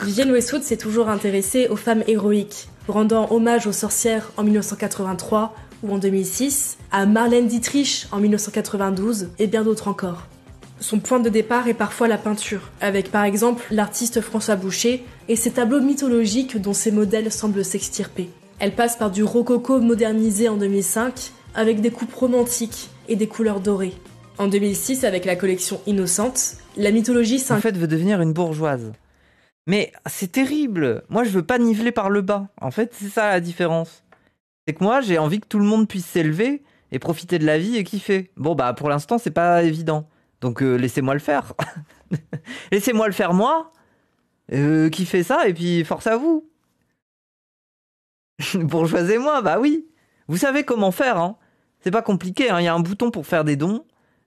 Vivienne Westwood s'est toujours intéressée aux femmes héroïques, rendant hommage aux sorcières en 1983 ou en 2006, à Marlène Dietrich en 1992 et bien d'autres encore. Son point de départ est parfois la peinture, avec par exemple l'artiste François Boucher et ses tableaux mythologiques dont ses modèles semblent s'extirper. Elle passe par du rococo modernisé en 2005, avec des coupes romantiques et des couleurs dorées. En 2006, avec la collection Innocente, la mythologie en fait veut devenir une bourgeoise. Mais c'est terrible. Moi, je veux pas niveler par le bas. En fait, c'est ça la différence. C'est que moi, j'ai envie que tout le monde puisse s'élever et profiter de la vie et kiffer. Bon, bah, pour l'instant, c'est pas évident. Donc, laissez-moi le faire. Laissez-moi le faire, moi. Kiffez ça, et puis force à vous. Bourgeoisez-moi, bah oui. Vous savez comment faire, hein. C'est pas compliqué, hein. Il y a un bouton pour faire des dons,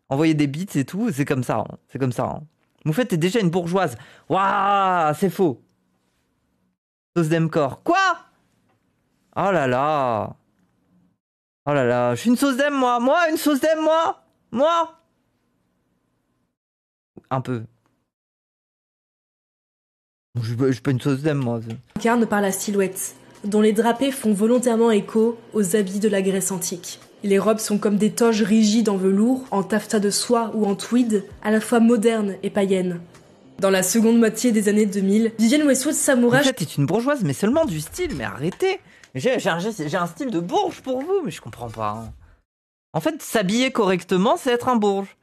envoyer des bits et tout, c'est comme ça, hein. C'est comme ça, hein. Moufette est déjà une bourgeoise. Waouh, c'est faux. Sauce d'Emcor. Quoi? Oh là là. Oh là là, je suis une sauce d'Em, moi. Moi, une sauce d'Em, moi. Moi. Un peu. Je suis pas une sauce d'Em, moi. Incarne par la silhouette, dont les drapés font volontairement écho aux habits de la Grèce antique. Les robes sont comme des toges rigides en velours, en taffetas de soie ou en tweed, à la fois modernes et païennes. Dans la seconde moitié des années 2000, Vivienne Westwood s'amourage... En fait, t'es une bourgeoise, mais seulement du style, mais arrêtez. J'ai un style de bourge pour vous, mais je comprends pas. Hein. En fait, s'habiller correctement, c'est être un bourge.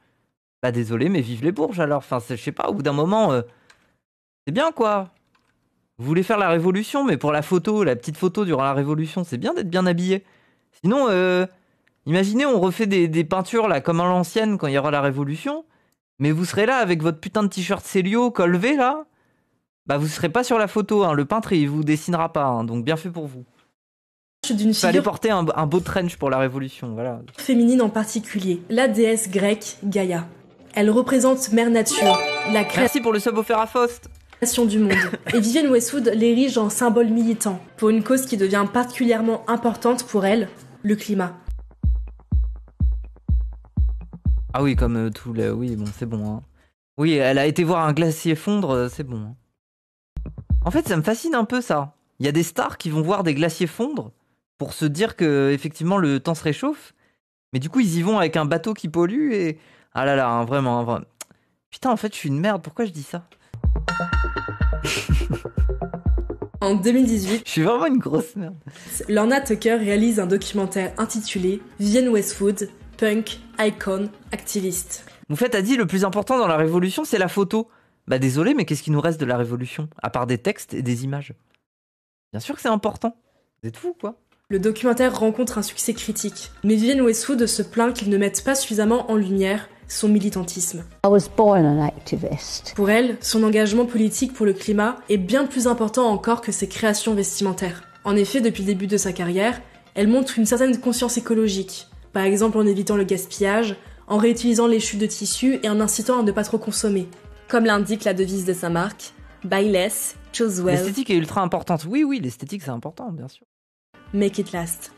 Bah désolé, mais vive les bourges alors. Enfin, je sais pas, au bout d'un moment, c'est bien quoi. Vous voulez faire la révolution, mais pour la photo, la petite photo durant la révolution, c'est bien d'être bien habillé. Sinon, imaginez, on refait des peintures là, comme à l'ancienne quand il y aura la révolution, mais vous serez là avec votre putain de t-shirt Célio, col V là, bah vous serez pas sur la photo, hein. Le peintre il vous dessinera pas, hein. Donc bien fait pour vous. D'une fallait porter un beau trench pour la révolution, voilà. Féminine en particulier, la déesse grecque Gaïa. Elle représente Mère Nature, la création... Merci pour le sub offert à Faust. Du monde. Et Vivienne Westwood l'érige en symbole militant, pour une cause qui devient particulièrement importante pour elle, le climat. Ah oui, comme tout le... Oui, bon, c'est bon. Hein. Oui, elle a été voir un glacier fondre, c'est bon. Hein. En fait, ça me fascine un peu, ça. Il y a des stars qui vont voir des glaciers fondre pour se dire que effectivement le temps se réchauffe. Mais du coup, ils y vont avec un bateau qui pollue et... Ah là là, hein, vraiment, vraiment. Putain, en fait, je suis une merde. Pourquoi je dis ça? En 2018, Je suis vraiment une grosse merde. Lorna Tucker réalise un documentaire intitulé Vivienne Westwood, punk, icon, activiste. Moufette a dit le plus important dans la révolution, c'est la photo. Bah désolé, mais qu'est-ce qui nous reste de la révolution? À part des textes et des images. Bien sûr que c'est important. Vous êtes fous, quoi. Le documentaire rencontre un succès critique, mais Vivienne Westwood se plaint qu'ils ne mettent pas suffisamment en lumière son militantisme. I was born an activist. Pour elle, son engagement politique pour le climat est bien plus important encore que ses créations vestimentaires. En effet, depuis le début de sa carrière, elle montre une certaine conscience écologique, par exemple en évitant le gaspillage, en réutilisant les chutes de tissus et en incitant à ne pas trop consommer. Comme l'indique la devise de sa marque, Buy less, choose well, L'esthétique est ultra importante. Oui, l'esthétique c'est important, bien sûr. make it last.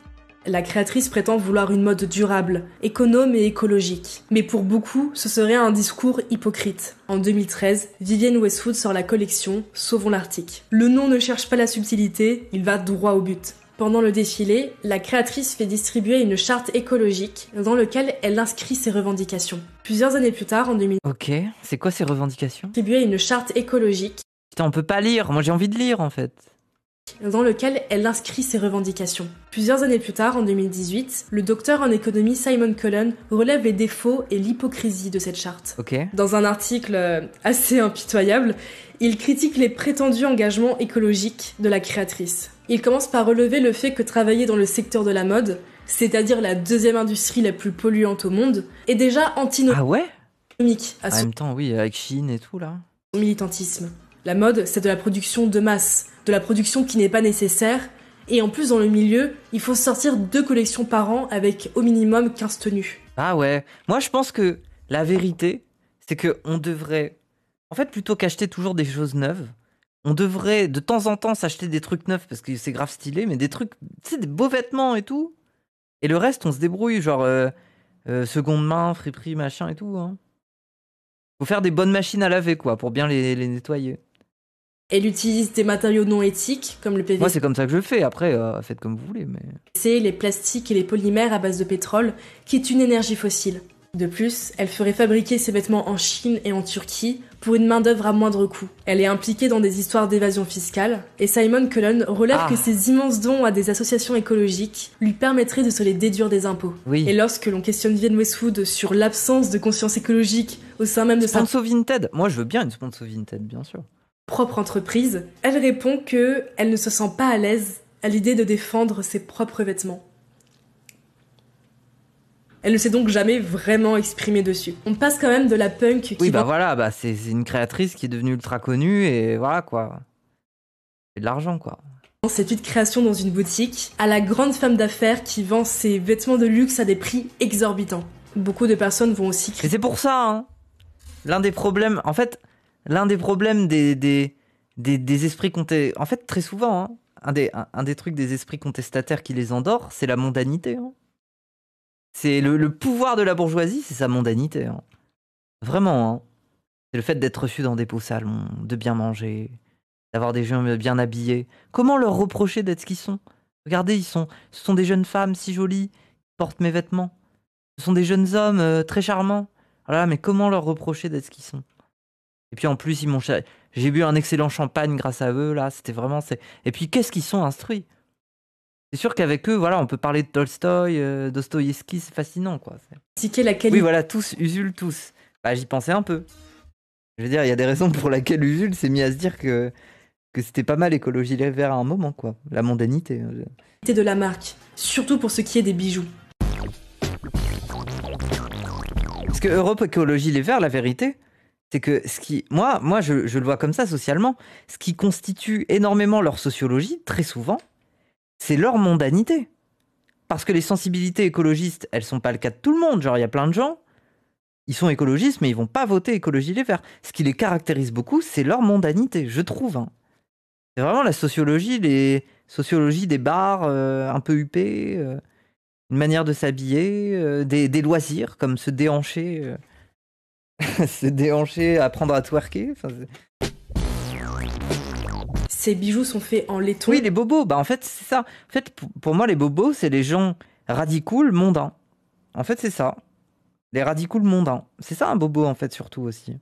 La créatrice prétend vouloir une mode durable, économe et écologique. Mais pour beaucoup, ce serait un discours hypocrite. En 2013, Vivienne Westwood sort la collection Sauvons l'Arctique. Le nom ne cherche pas la subtilité, il va droit au but. Pendant le défilé, la créatrice fait distribuer une charte écologique dans laquelle elle inscrit ses revendications. Plusieurs années plus tard, en 2000, Ok, c'est quoi ces revendications? distribuer une charte écologique Putain, on peut pas lire. Moi j'ai envie de lire en fait. dans lequel elle inscrit ses revendications. Plusieurs années plus tard, en 2018, le docteur en économie Simon Cullen relève les défauts et l'hypocrisie de cette charte. Ok. Dans un article assez impitoyable, il critique les prétendus engagements écologiques de la créatrice. Il commence par relever le fait que travailler dans le secteur de la mode, c'est-à-dire la deuxième industrie la plus polluante au monde, est déjà antinomique Ah ouais? à En son même temps, oui, avec Chine et tout là. militantisme. La mode, c'est de la production de masse, de la production qui n'est pas nécessaire, et en plus dans le milieu, il faut sortir 2 collections par an avec au minimum 15 tenues. Ah ouais. Moi je pense que la vérité, c'est que on devrait, en fait, plutôt qu'acheter toujours des choses neuves, on devrait de temps en temps s'acheter des trucs neufs parce que c'est grave stylé, mais des trucs, tu sais, des beaux vêtements et tout. Et le reste, on se débrouille, genre seconde main, friperie, machin et tout. Hein. Faut faire des bonnes machines à laver, quoi, pour bien les nettoyer. Elle utilise des matériaux non éthiques, comme le Moi, PVC, c'est comme ça que je fais. Après, faites comme vous voulez, mais... les plastiques et les polymères à base de pétrole, qui est une énergie fossile. De plus, elle ferait fabriquer ses vêtements en Chine et en Turquie pour une main-d'œuvre à moindre coût. Elle est impliquée dans des histoires d'évasion fiscale, et Simon Cullen relève que ses immenses dons à des associations écologiques lui permettraient de se les déduire des impôts. Oui. Et lorsque l'on questionne Vivienne Westwood sur l'absence de conscience écologique au sein même de sa Sponsor Vinted. Moi, je veux bien une sponsor Vinted, bien sûr. propre entreprise, elle répond que elle ne se sent pas à l'aise à l'idée de défendre ses propres vêtements. Elle ne s'est donc jamais vraiment exprimée dessus. On passe quand même de la punk qui Oui, bah vend voilà, bah c'est une créatrice qui est devenue ultra connue et voilà, quoi. C'est de l'argent, quoi. ses petites créations dans une boutique à la grande femme d'affaires qui vend ses vêtements de luxe à des prix exorbitants. Beaucoup de personnes vont aussi Et c'est pour ça, hein. L'un des problèmes, en fait, des esprits contestataires, en fait, très souvent, hein, un des trucs des esprits contestataires qui les endort, c'est la mondanité. Hein. C'est le pouvoir de la bourgeoisie, c'est sa mondanité. Hein. Vraiment, hein. C'est le fait d'être reçu dans des beaux salons, de bien manger, d'avoir des gens bien habillés. Comment leur reprocher d'être ce qu'ils sont? Regardez, ce sont des jeunes femmes si jolies qui portent mes vêtements. Ce sont des jeunes hommes très charmants. Voilà, mais comment leur reprocher d'être ce qu'ils sont? Et puis en plus, j'ai bu un excellent champagne grâce à eux, là, c'était vraiment... Et puis qu'est-ce qu'ils sont instruits? C'est sûr qu'avec eux, voilà, on peut parler de Tolstoï, Dostoïevski, c'est fascinant, quoi. critiquer la qualité Oui, voilà, tous, Usul, tous. Bah, j'y pensais un peu. Je veux dire, il y a des raisons pour lesquelles Usul s'est mis à se dire que c'était pas mal Écologie Les Verts à un moment, quoi. La mondanité. de la marque, surtout pour ce qui est des bijoux. Parce que Europe Écologie Les Verts, la vérité, c'est que moi je le vois comme ça socialement, ce qui constitue énormément leur sociologie, très souvent, c'est leur mondanité. Parce que les sensibilités écologistes, elles sont pas le cas de tout le monde. Genre, il y a plein de gens, ils sont écologistes, mais ils vont pas voter Écologie Les Verts. Ce qui les caractérise beaucoup, c'est leur mondanité, je trouve. Hein. C'est vraiment la sociologie des bars un peu huppés, une manière de s'habiller, des loisirs, comme se déhancher, apprendre à twerker. Enfin, Ces bijoux sont faits en laiton. Oui, les bobos, bah en fait, c'est ça. En fait, pour moi, les bobos, c'est les gens radicaux mondains. En fait, c'est ça. Les radicaux mondains. C'est ça un bobo, en fait, surtout aussi.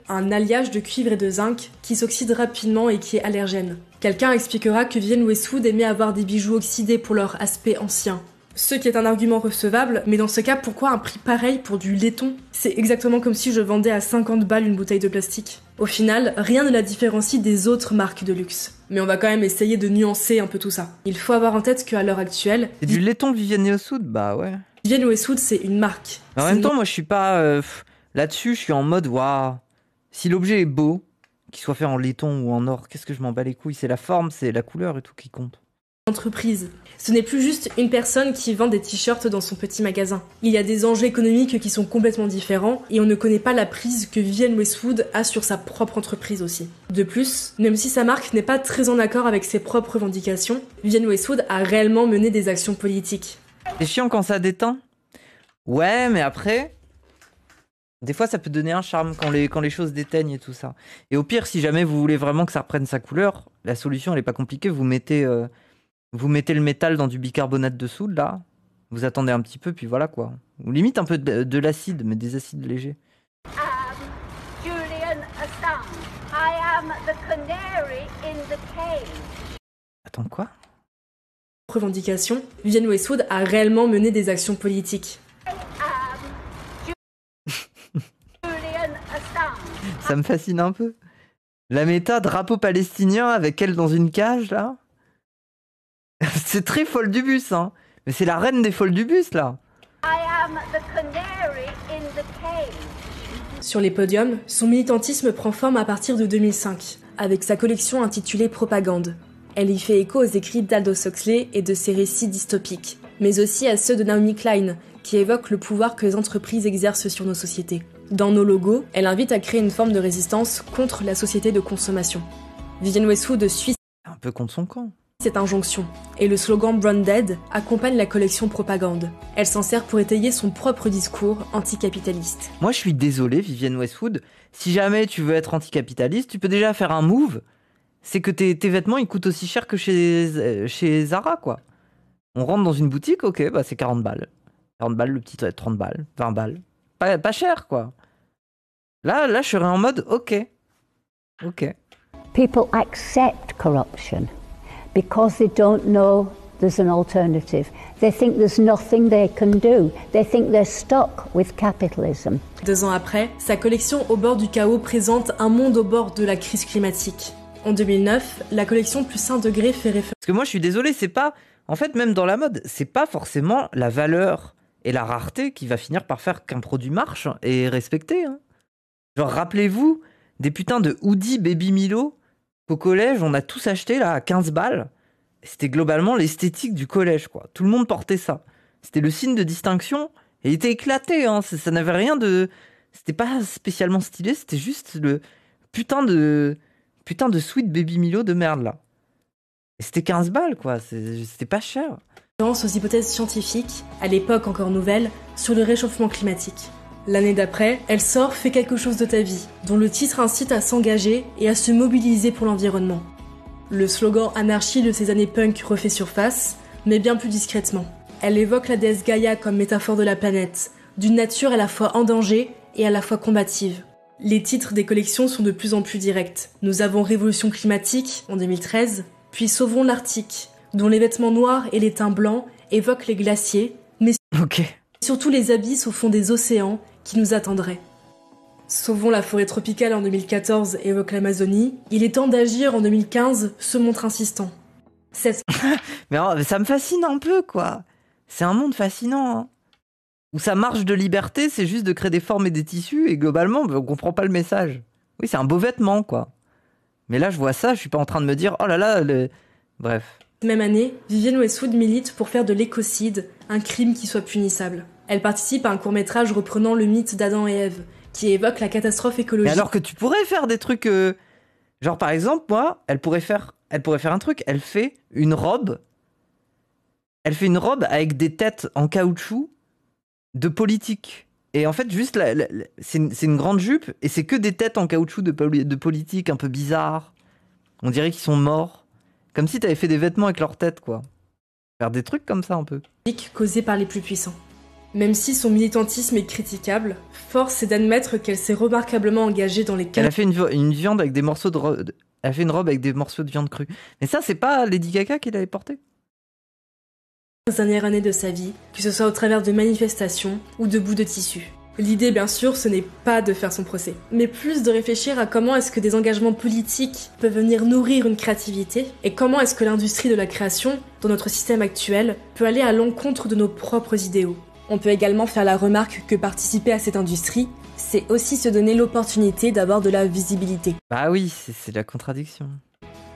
Un alliage de cuivre et de zinc qui s'oxyde rapidement et qui est allergène. Quelqu'un expliquera que Vivienne Westwood aimait avoir des bijoux oxydés pour leur aspect ancien. Ce qui est un argument recevable, mais dans ce cas, pourquoi un prix pareil pour du laiton ? C'est exactement comme si je vendais à 50 balles une bouteille de plastique. Au final, rien ne la différencie des autres marques de luxe. Mais on va quand même essayer de nuancer un peu tout ça. Il faut avoir en tête qu'à l'heure actuelle... Et du laiton Vivienne Westwood, bah ouais. Vivienne Westwood, c'est une marque. En même temps, moi, je suis pas... là-dessus, je suis en mode, waouh, si l'objet est beau, qu'il soit fait en laiton ou en or, qu'est-ce que je m'en bats les couilles ? C'est la forme, c'est la couleur et tout qui compte. Entreprise. Ce n'est plus juste une personne qui vend des t-shirts dans son petit magasin. Il y a des enjeux économiques qui sont complètement différents et on ne connaît pas la prise que Vivienne Westwood a sur sa propre entreprise aussi. De plus, même si sa marque n'est pas très en accord avec ses propres revendications, Vivienne Westwood a réellement mené des actions politiques. C'est chiant quand ça déteint. Ouais, mais après, des fois ça peut donner un charme quand les choses déteignent et tout ça. Et au pire, si jamais vous voulez vraiment que ça reprenne sa couleur, la solution elle est pas compliquée, vous mettez le métal dans du bicarbonate de soude là, vous attendez un petit peu puis voilà quoi. Ou limite un peu de l'acide, mais des acides légers. Julian Assange. I am the canary in the cage. Attends quoi ? Revendications, Vivienne Westwood a réellement mené des actions politiques. Julian Assange. Ça me fascine un peu. La méta drapeau palestinien avec elle dans une cage là. C'est très folle du bus hein. Mais c'est la reine des folles du bus là. I am the canary in the cage. Sur les podiums, son militantisme prend forme à partir de 2005, avec sa collection intitulée Propagande. Elle y fait écho aux écrits d'Aldous Huxley et de ses récits dystopiques, mais aussi à ceux de Naomi Klein, qui évoquent le pouvoir que les entreprises exercent sur nos sociétés. Dans nos logos, elle invite à créer une forme de résistance contre la société de consommation. Vivienne Westwood suit Un peu contre son camp. cette injonction, et le slogan Branded accompagne la collection Propagande. Elle s'en sert pour étayer son propre discours anticapitaliste. Moi, je suis désolé, Vivienne Westwood. Si jamais tu veux être anticapitaliste, tu peux déjà faire un move. C'est que tes vêtements, ils coûtent aussi cher que chez Zara, quoi. On rentre dans une boutique, ok, bah c'est 40 balles. 40 balles, le petit 30 balles, 20 balles. Pas cher, quoi. Là, je serais en mode, ok. People accept corruption because they don't know there's an alternative. They think there's nothing they can do. They think they're stuck with capitalism. 2 ans après, sa collection Au bord du chaos présente un monde au bord de la crise climatique. En 2009, la collection Plus 1 degré fait référence. Parce que moi, je suis désolé, c'est pas... En fait, même dans la mode, c'est pas forcément la valeur et la rareté qui va finir par faire qu'un produit marche et est respecté. Hein. Genre, rappelez-vous des putains de hoodies Baby Milo qu'au collège, on a tous acheté là à 15 balles. C'était globalement l'esthétique du collège, quoi. Tout le monde portait ça. C'était le signe de distinction et il était éclaté. Hein. Ça n'avait rien de... C'était pas spécialement stylé, c'était juste le putain de sweet Baby Milo de merde, là. Et c'était 15 balles, quoi. C'était pas cher. Aux hypothèses scientifiques, à l'époque encore nouvelles, sur le réchauffement climatique. L'année d'après, elle sort Fais quelque chose de ta vie, dont le titre incite à s'engager et à se mobiliser pour l'environnement. Le slogan anarchie de ces années punk refait surface, mais bien plus discrètement. Elle évoque la déesse Gaïa comme métaphore de la planète, d'une nature à la fois en danger et à la fois combative. Les titres des collections sont de plus en plus directs. Nous avons Révolution climatique en 2013, puis Sauvons l'Arctique, dont les vêtements noirs et les teints blancs évoquent les glaciers, mais surtout les abysses au fond des océans qui nous attendraient. Sauvons la forêt tropicale en 2014 évoque l'Amazonie. Il est temps d'agir en 2015 se montre insistant. Mais ça me fascine un peu, quoi. C'est un monde fascinant, hein. Où sa marge de liberté, c'est juste de créer des formes et des tissus, et globalement, on comprend pas le message. Oui, c'est un beau vêtement, quoi. Mais là, je vois ça, je suis pas en train de me dire, oh là là, bref. Même année, Vivienne Westwood milite pour faire de l'écocide un crime qui soit punissable. Elle participe à un court-métrage reprenant le mythe d'Adam et Ève, qui évoque la catastrophe écologique. Mais alors que tu pourrais faire des trucs... Genre, par exemple, moi, elle pourrait faire un truc, elle fait une robe avec des têtes en caoutchouc de politique. Et en fait, juste, c'est une grande jupe, et c'est que des têtes en caoutchouc de politique un peu bizarre. On dirait qu'ils sont morts. Comme si t'avais fait des vêtements avec leur tête, quoi. Faire des trucs comme ça, un peu. Causée par les plus puissants. Même si son militantisme est critiquable, force est d'admettre qu'elle s'est remarquablement engagée dans les... Elle a fait une viande avec des morceaux de... Elle a fait une robe avec des morceaux de viande crue. Mais ça, c'est pas Lady Gaga qui l'avait porté? Dernières années de sa vie, que ce soit au travers de manifestations ou de bouts de tissu. L'idée, bien sûr, ce n'est pas de faire son procès, mais plus de réfléchir à comment est-ce que des engagements politiques peuvent venir nourrir une créativité, et comment est-ce que l'industrie de la création, dans notre système actuel, peut aller à l'encontre de nos propres idéaux. On peut également faire la remarque que participer à cette industrie, c'est aussi se donner l'opportunité d'avoir de la visibilité. Bah oui, c'est la contradiction.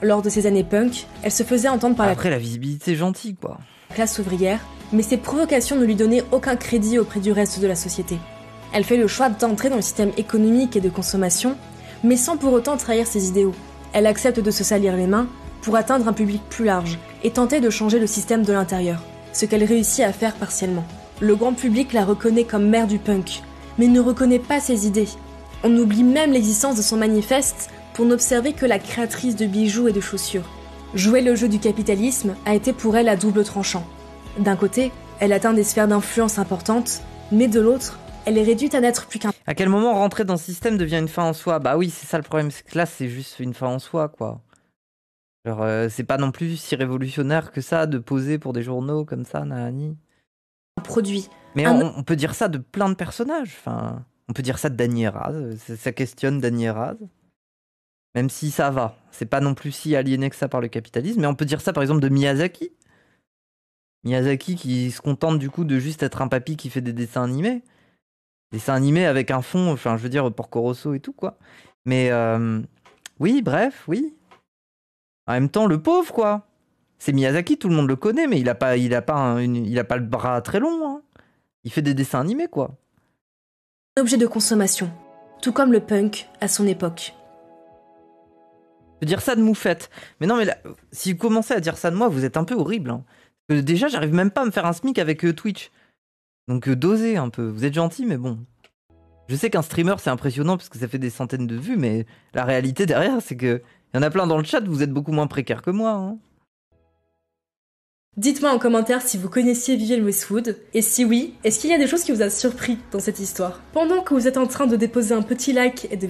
Lors de ces années punk, elle se faisait entendre par Après, la visibilité, gentille, quoi. La classe ouvrière, mais ses provocations ne lui donnaient aucun crédit auprès du reste de la société. Elle fait le choix d'entrer dans le système économique et de consommation, mais sans pour autant trahir ses idéaux. Elle accepte de se salir les mains pour atteindre un public plus large et tenter de changer le système de l'intérieur, ce qu'elle réussit à faire partiellement. Le grand public la reconnaît comme mère du punk, mais ne reconnaît pas ses idées. On oublie même l'existence de son manifeste pour n'observer que la créatrice de bijoux et de chaussures. Jouer le jeu du capitalisme a été pour elle à double tranchant. D'un côté, elle atteint des sphères d'influence importantes, mais de l'autre, elle est réduite à n'être plus qu'un... À quel moment rentrer dans ce système devient une fin en soi? Bah oui, c'est ça le problème, c'est que là, c'est juste une fin en soi, quoi. Genre, c'est pas non plus si révolutionnaire que ça de poser pour des journaux comme ça, nanani. Produit. Mais on peut dire ça de plein de personnages. Enfin, on peut dire ça de Dany Heraz. Ça questionne Dany Heraz. Même si ça va. C'est pas non plus si aliéné que ça par le capitalisme. Mais on peut dire ça par exemple de Miyazaki. Miyazaki qui se contente du coup de juste être un papy qui fait des dessins animés. Dessins animés avec un fond, enfin je veux dire Porco Rosso et tout quoi. Mais oui, bref, oui. En même temps, le pauvre quoi. C'est Miyazaki, tout le monde le connaît, mais il a pas le bras très long. Hein. Il fait des dessins animés quoi. Un objet de consommation, tout comme le punk à son époque. Je veux dire ça de Moufette. Mais non, mais là, si vous commencez à dire ça de moi, vous êtes un peu horrible. Hein. Déjà, j'arrive même pas à me faire un SMIC avec Twitch. Donc dosez un peu. Vous êtes gentil, mais bon. Je sais qu'un streamer, c'est impressionnant parce que ça fait des centaines de vues, mais la réalité derrière, c'est que y en a plein dans le chat, vous êtes beaucoup moins précaire que moi. Hein. Dites-moi en commentaire si vous connaissiez Vivienne Westwood, et si oui, est-ce qu'il y a des choses qui vous a surpris dans cette histoire? Pendant que vous êtes en train de déposer un petit like et de vous